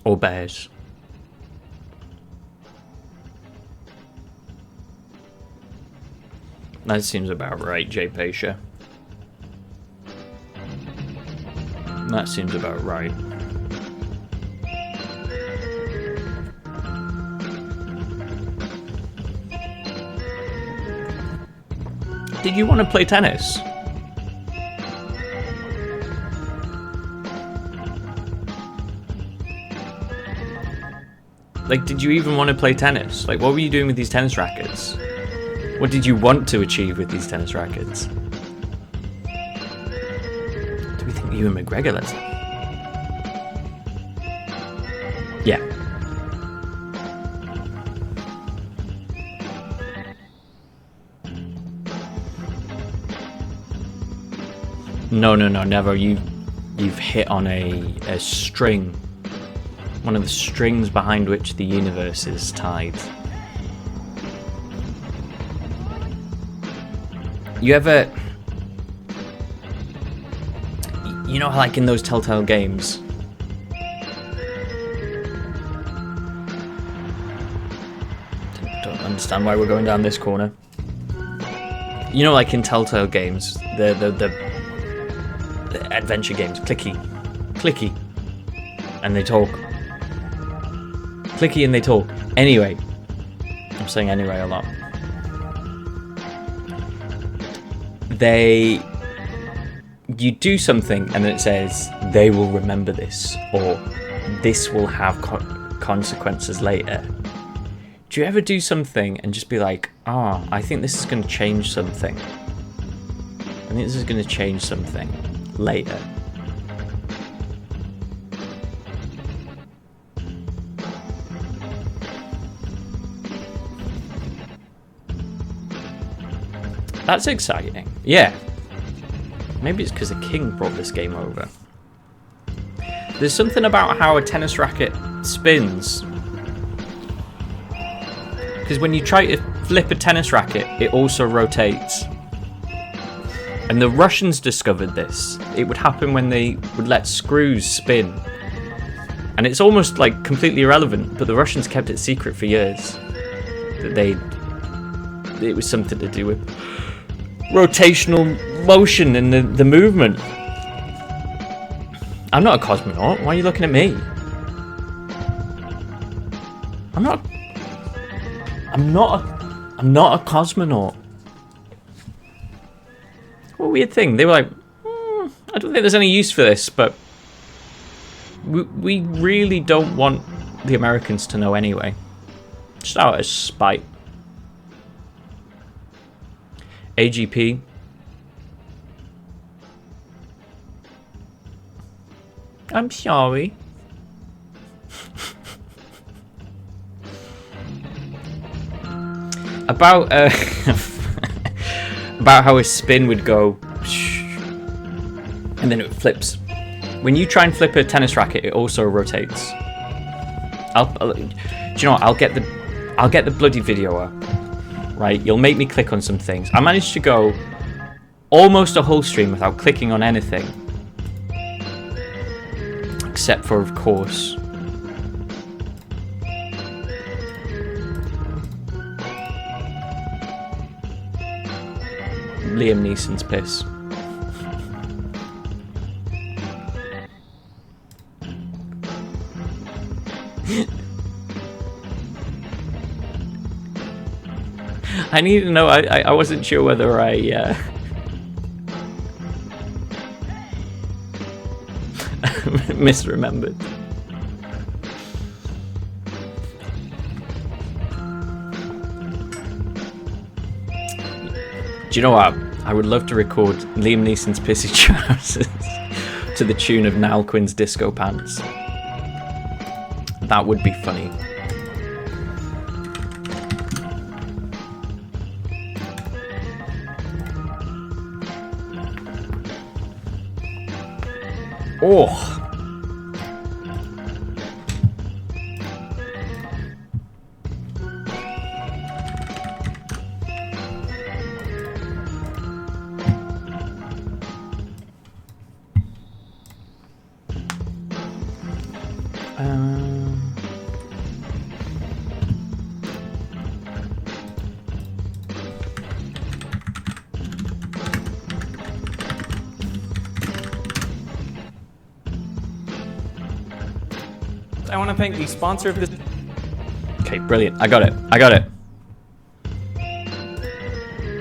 Or bears. That seems about right, Jay Paisha. That seems about right. Did you want to play tennis? Like, did you even want to play tennis? Like, what were you doing with these tennis rackets? What did you want to achieve with these tennis rackets? Do we think Ewan McGregor lets it? Yeah. No, never. You've hit on a string. One of the strings behind which the universe is tied. You ever... You know how, like, in those Telltale games... Don't understand why we're going down this corner. You know, like in Telltale games, the adventure games, clicky, and they talk. Clicky and they talk. Anyway, I'm saying anyway a lot. You do something and then it says, they will remember this, or this will have consequences later. Do you ever do something and just be like, I think this is going to change something. I think this is going to change something later. That's exciting. Yeah. Maybe it's because the king brought this game over. There's something about how a tennis racket spins. Because when you try to flip a tennis racket, it also rotates. And the Russians discovered this. It would happen when they would let screws spin. And it's almost like completely irrelevant, but the Russians kept it secret for years. That it was something to do with rotational motion and the movement. I'm not a cosmonaut. Why are you looking at me? I'm not a cosmonaut. What a weird thing. They were like, I don't think there's any use for this, but we really don't want the Americans to know anyway. Just out of spite. AGP. I'm sorry. About about how a spin would go and then it flips. When you try and flip a tennis racket, it also rotates. Do you know what? I'll get the bloody video up. Right, you'll make me click on some things. I managed to go almost a whole stream without clicking on anything. Except for, of course, Liam Neeson's piss. I need to know, I wasn't sure whether I misremembered. Do you know what? I would love to record Liam Neeson's pissy trousers to the tune of Niall Quinn's Disco Pants. That would be funny. Oh. I want to thank the sponsor of this. Okay, brilliant. I got it.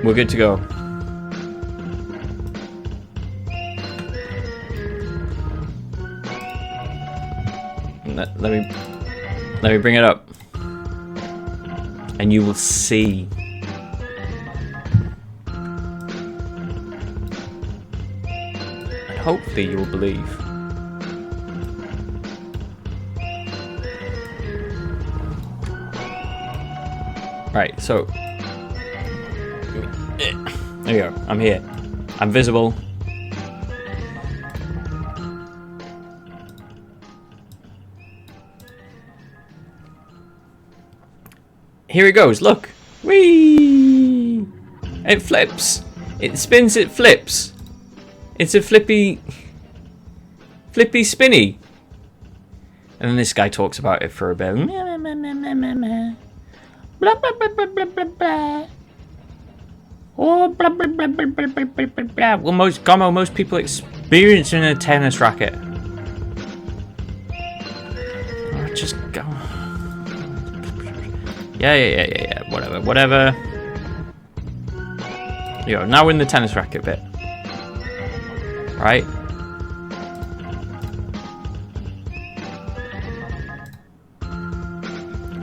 We're good to go. Let me bring it up. And you will see. And hopefully you will believe. Right, so there you go. I'm here. I'm visible. Here it goes. Look. Whee! It flips. It spins. It flips. It's a flippy spinny. And then this guy talks about it for a bit. Blah, blah, blah, blah, blah, blah, blah. Oh, blah, blah, blah, blah, blah, blah, blah, blah. Well, most people experiencing a tennis racket. Oh, just go. Yeah. Whatever. There you go. Now we're in the tennis racket bit. Right?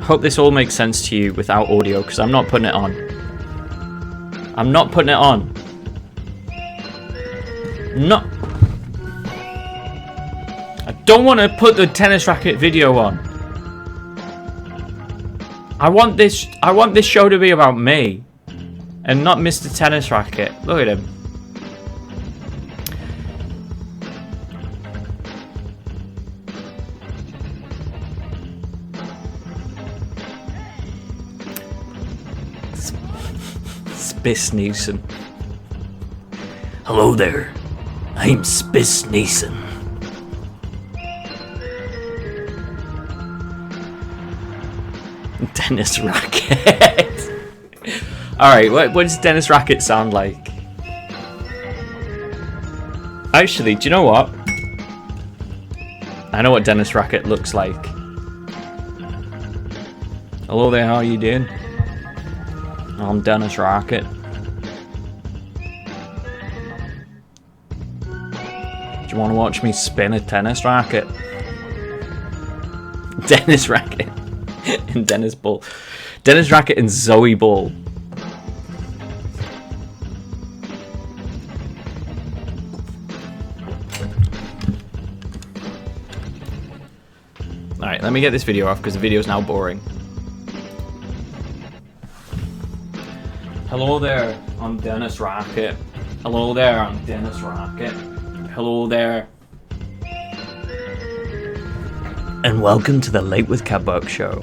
Hope this all makes sense to you without audio, because I'm not putting it on. I'm not putting it on. No. I don't want to put the tennis racket video on. I want this show to be about me and not Mr. Tennis Racket. Look at him. Spiss Neeson. Hello there. I'm Spiss Neeson. Dennis Racket. Alright, what does Dennis Racket sound like? Actually, do you know what? I know what Dennis Racket looks like. Hello there, how are you doing? I'm Dennis Racket. Do you want to watch me spin a tennis racket? Dennis Racket and Dennis Ball. Dennis Racket and Zoe Ball. Alright, let me get this video off because the video is now boring. Hello there, I'm Dennis Racket. Hello there, I'm Dennis Racket. Hello there. And welcome to the Late with Catbox show.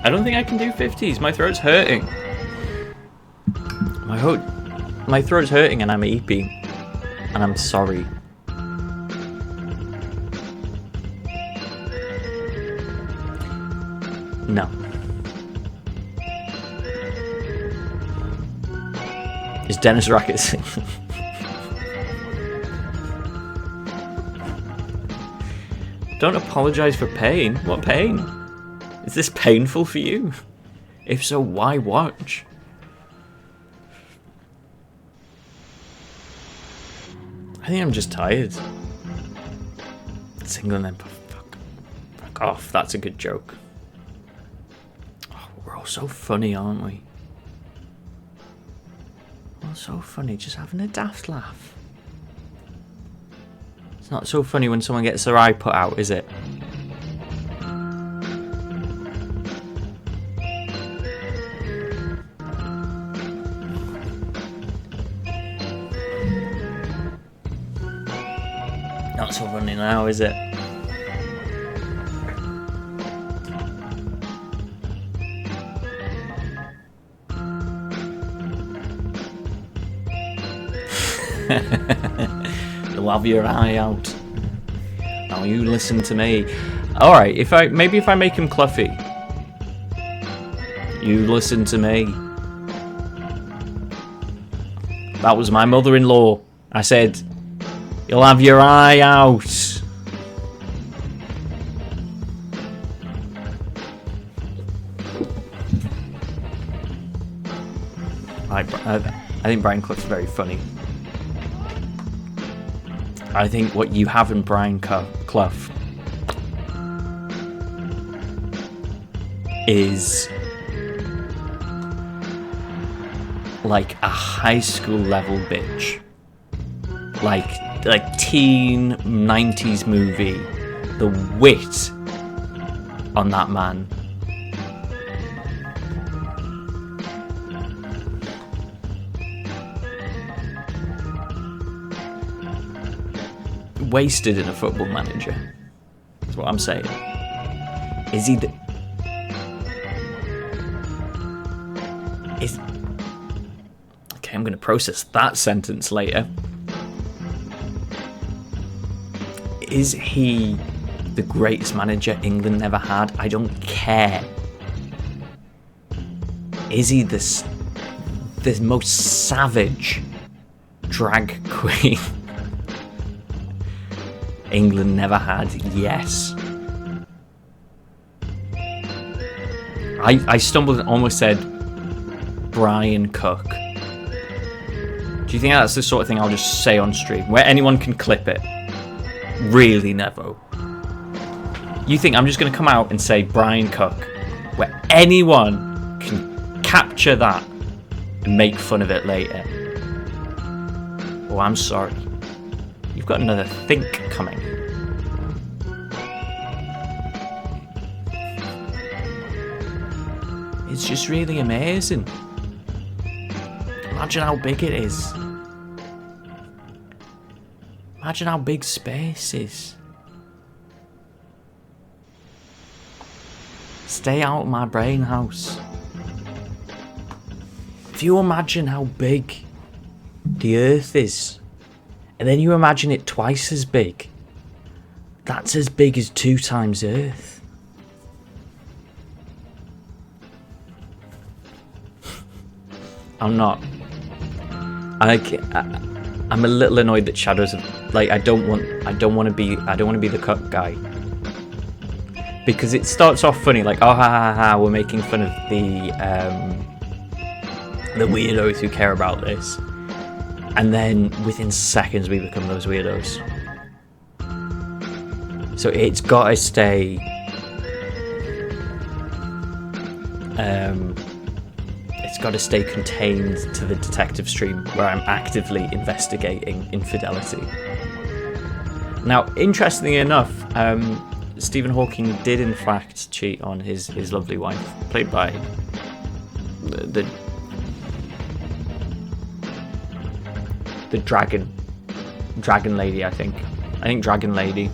I don't think I can do 50s. My throat's hurting. My throat's hurting and I'm eeping. And I'm sorry. No. Is Dennis Racket singing? Don't apologize for pain. What pain? Is this painful for you? If so, why watch? I think I'm just tired. Single and fuck off. That's a good joke. Oh, we're all so funny, aren't we? We're all so funny, just having a daft laugh. It's not so funny when someone gets their eye put out, is it? Not so funny now, is it? You'll have your eye out. Now you listen to me. Alright, if I make him Cluffy. You listen to me. That was my mother-in-law. I said, you'll have your eye out. I think Brian Clough's very funny. I think what you have in Brian Clough is like a high school level bitch. Like teen 90s movie. The wit on that man. Wasted in a Football Manager. That's what I'm saying. Is he the... Is... Okay, I'm going to process that sentence later. Is he the greatest manager England never had? I don't care. Is he the most savage drag queen England never had? Yes. I stumbled and almost said Brian Cook. Do you think that's the sort of thing I'll just say on stream, where anyone can clip it? Really, Nevo? You think I'm just going to come out and say Brian Cook, where anyone can capture that and make fun of it later? Oh, I'm sorry. You've got another think coming. It's just really amazing. Imagine how big it is. Imagine how big space is. Stay out of my brain house. If you imagine how big the Earth is, and then you imagine it twice as big, that's as big as 2 times Earth. I'm not. I'm a little annoyed that Shadows of, like, I don't want to be the cut guy, because it starts off funny, like, oh ha ha ha, we're making fun of the weirdos who care about this, and then within seconds we become those weirdos. So it's got to stay it's got to stay contained to the detective stream where I'm actively investigating infidelity. Now, interestingly enough, Stephen Hawking did in fact cheat on his lovely wife, played by the dragon lady, I think Dragon Lady,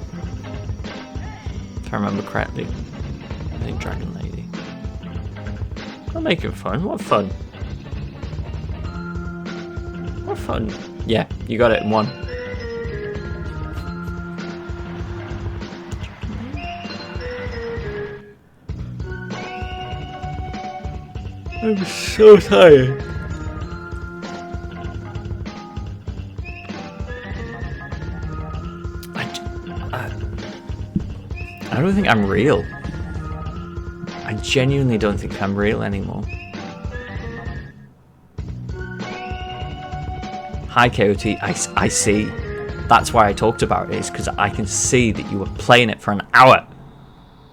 if I remember correctly. I think Dragon Lady. I'm making fun. What fun? What fun? Yeah, you got it in one. I'm so tired. I don't think I'm real. I genuinely don't think I'm real anymore. Hi KOT, I see. That's why I talked about it, is because I can see that you were playing it for an hour.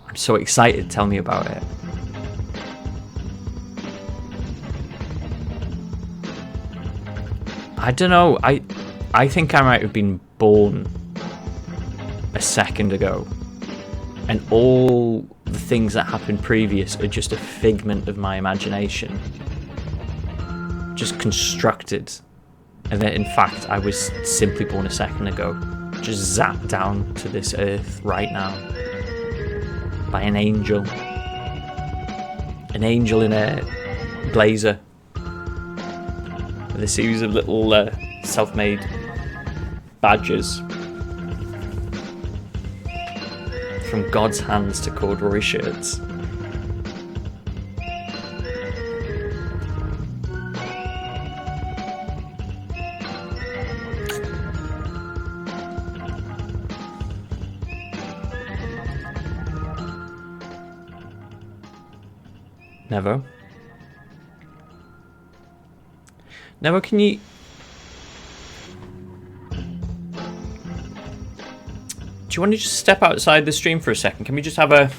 I'm so excited, tell me about it. I don't know, I think I might have been born a second ago, and all the things that happened previous are just a figment of my imagination, just constructed, and that in fact I was simply born a second ago, just zapped down to this earth right now by an angel in a blazer with a series of little self-made badges. From God's hands to corduroy shirts. Never. Never, can you... Do you want to just step outside the stream for a second? Can we just have a...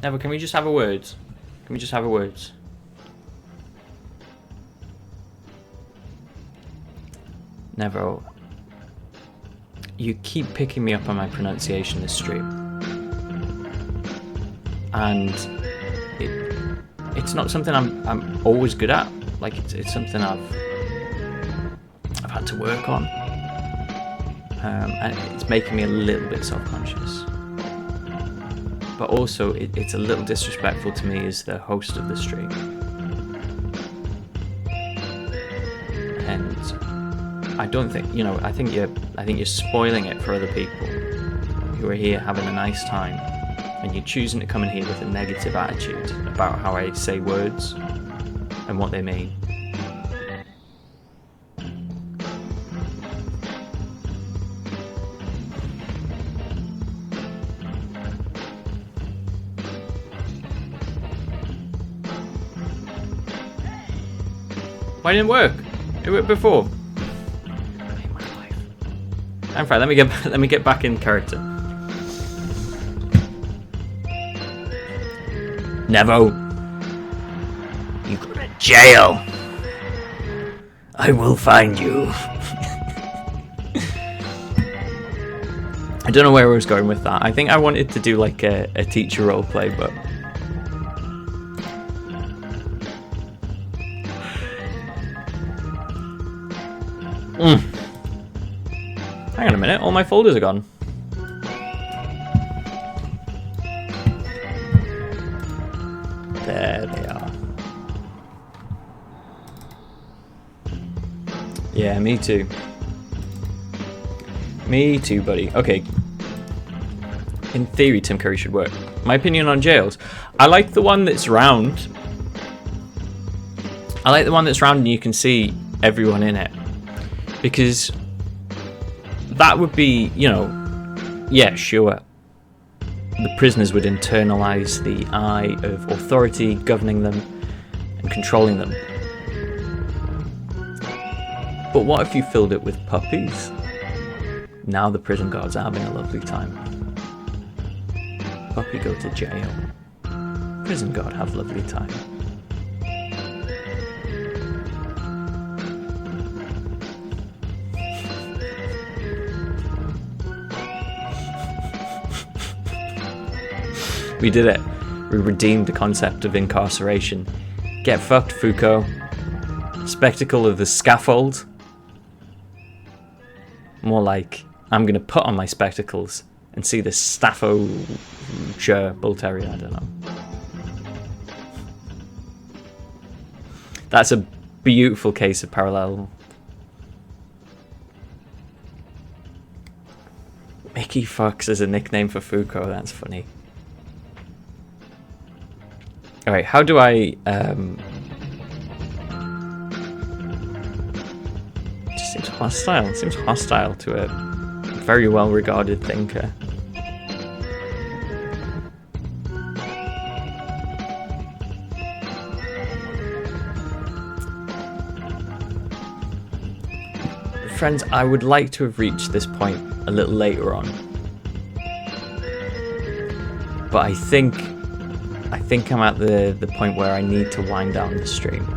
Never, can we just have a word? Can we just have a word? Never. You keep picking me up on my pronunciation this stream. And it's not something I'm always good at. Like, it's something I've had to work on. And it's making me a little bit self-conscious. but also it's a little disrespectful to me as the host of the stream. And I don't think, I think you're spoiling it for other people who are here having a nice time, and you're choosing to come in here with a negative attitude about how I say words and what they mean. Why didn't it work? It worked before. I'm fine. Let me get back in character. Nevo, you go to jail. I will find you. I don't know where I was going with that. I think I wanted to do like a teacher role play, but hang on a minute, all my folders are gone. There they are. Yeah, me too. Me too, buddy. Okay. In theory, Tim Curry should work. My opinion on jails. I like the one that's round. I like the one that's round and you can see everyone in it. Because that would be, yeah, sure. The prisoners would internalize the eye of authority governing them and controlling them. But what if you filled it with puppies? Now the prison guards are having a lovely time. Puppy go to jail. Prison guard have lovely time. We did it. We redeemed the concept of incarceration. Get fucked, Foucault. Spectacle of the scaffold. More like, I'm gonna put on my spectacles and see the Staffordshire Bull Terrier, I don't know. That's a beautiful case of parallel. Mickey Fox is a nickname for Foucault, that's funny. Alright, how do I it just seems hostile. It seems hostile to a very well regarded thinker. Friends, I would like to have reached this point a little later on. But I think I'm at the point where I need to wind down the stream.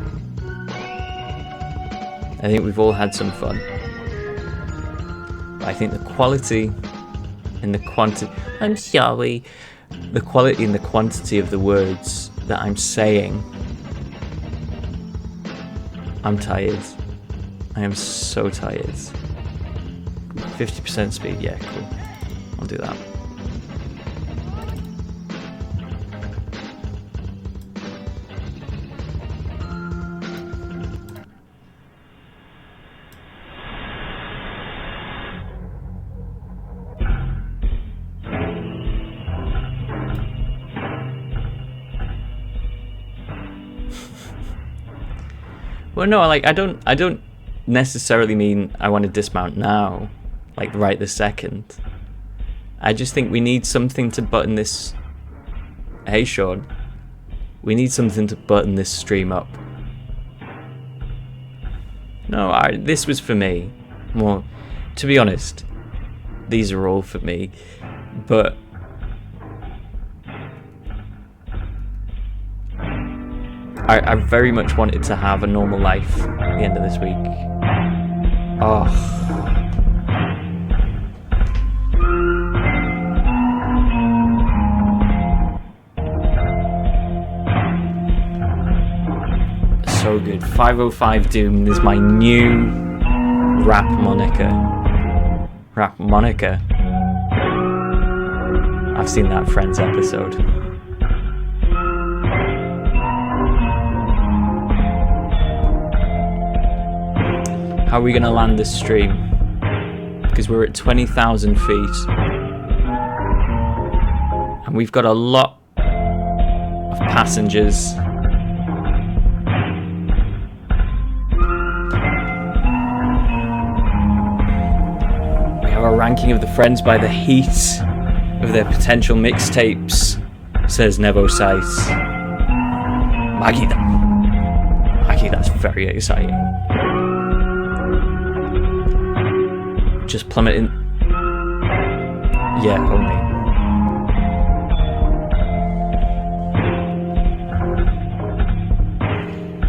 I think we've all had some fun. But I think the quality and the quantity... I'm sorry. The quality and the quantity of the words that I'm saying... I'm tired. I am so tired. 50% speed, yeah, cool. I'll do that. Well, no, like I don't necessarily mean I want to dismount now, like right this second. I just think we need something to button this. Hey, Sean, we need something to button this stream up. No, this was for me. More, to be honest, these are all for me, but. I very much wanted to have a normal life at the end of this week. Oh. So good. 505 Doom is my new rap moniker. Rap moniker. I've seen that Friends episode. How are we going to land this stream? Because we're at 20,000 feet. And we've got a lot of passengers. We have a ranking of the friends by the heat of their potential mixtapes, says Nevo Sites. Maggie, that's very exciting. Just plummeting. Yeah, only.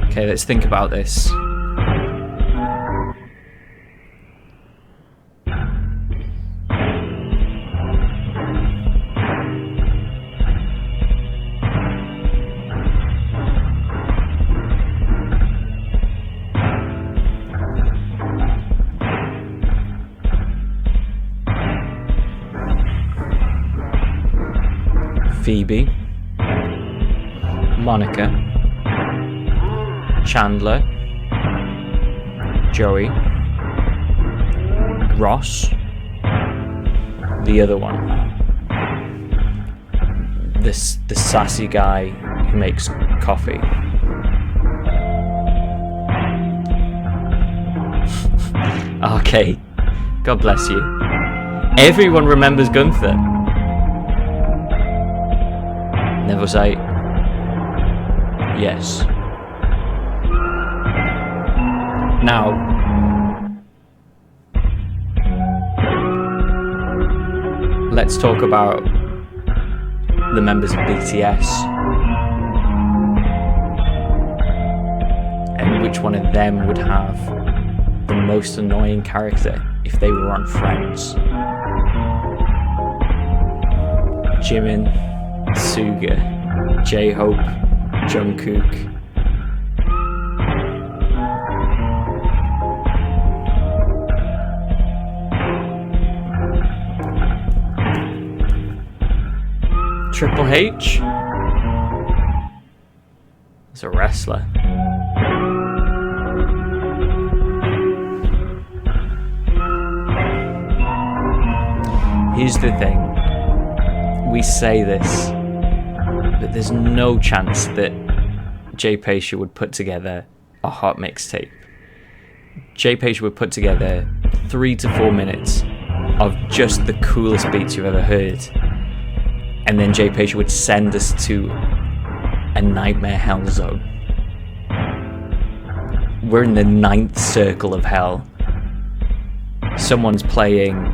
Okay, let's think about this. Phoebe, Monica, Chandler, Joey, Ross, the other one, the sassy guy who makes coffee. Okay, God bless you. Everyone remembers Gunther. Never say yes. Now, let's talk about the members of BTS and which one of them would have the most annoying character if they were on Friends. Jimin, Suga, J-Hope, Jungkook. Triple H is a wrestler. Here's the thing. We say this, but there's no chance that Jay Pacia would put together a hot mixtape. Jay Pacia would put together 3 to 4 minutes of just the coolest beats you've ever heard, and then Jay Pacia would send us to a nightmare hell zone. We're in the 9th circle of hell. Someone's playing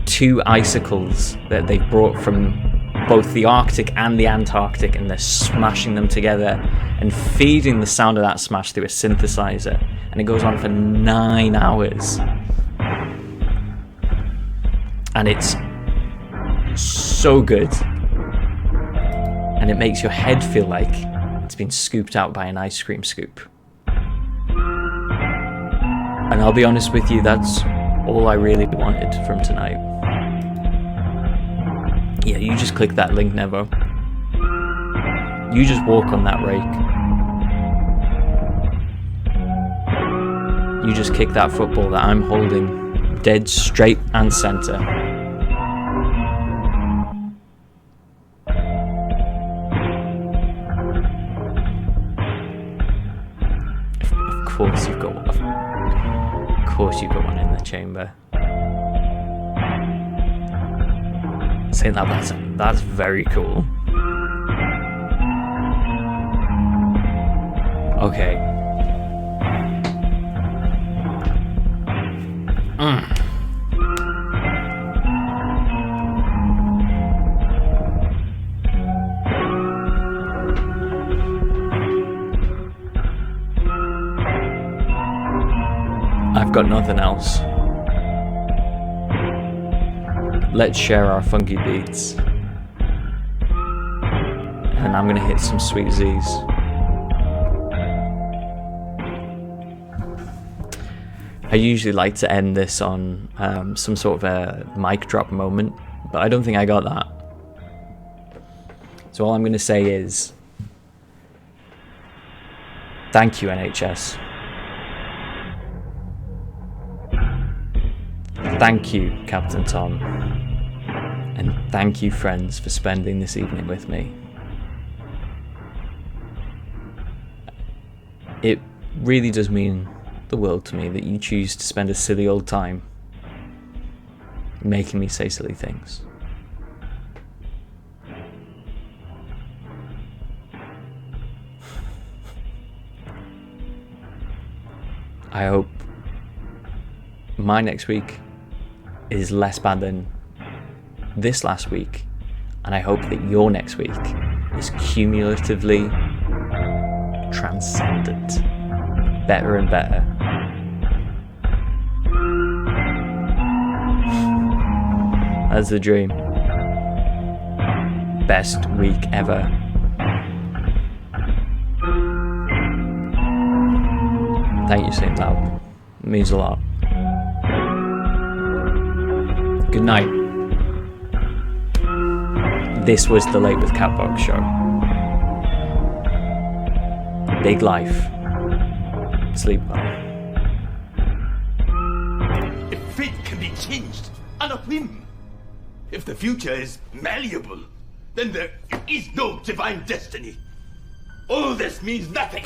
2 icicles that they've brought from both the Arctic and the Antarctic, and they're smashing them together and feeding the sound of that smash through a synthesizer, and it goes on for 9 hours, and it's so good, and it makes your head feel like it's been scooped out by an ice cream scoop. And I'll be honest with you, that's all I really wanted from tonight. Yeah, you just click that link, Nevo. You just walk on that rake. You just kick that football that I'm holding dead straight and center. Of course you've got one. Of course you've got one in the chamber. Saying that's very cool. Okay. I've got nothing else. Let's share our funky beats. And I'm gonna hit some sweet Z's. I usually like to end this on some sort of a mic drop moment, but I don't think I got that. So all I'm going to say is, thank you, NHS. Thank you, Captain Tom. And thank you, friends, for spending this evening with me. It really does mean the world to me that you choose to spend a silly old time making me say silly things. I hope my next week is less bad than this last week, and I hope that your next week is cumulatively transcendent, better and better. That's the dream. Best week ever. Thank you, St. Loud. It means a lot. Good night. This was the Late with Catbox show. Big life. Sleep well. If fate can be changed on a whim, if the future is malleable, then there is no divine destiny. All this means nothing.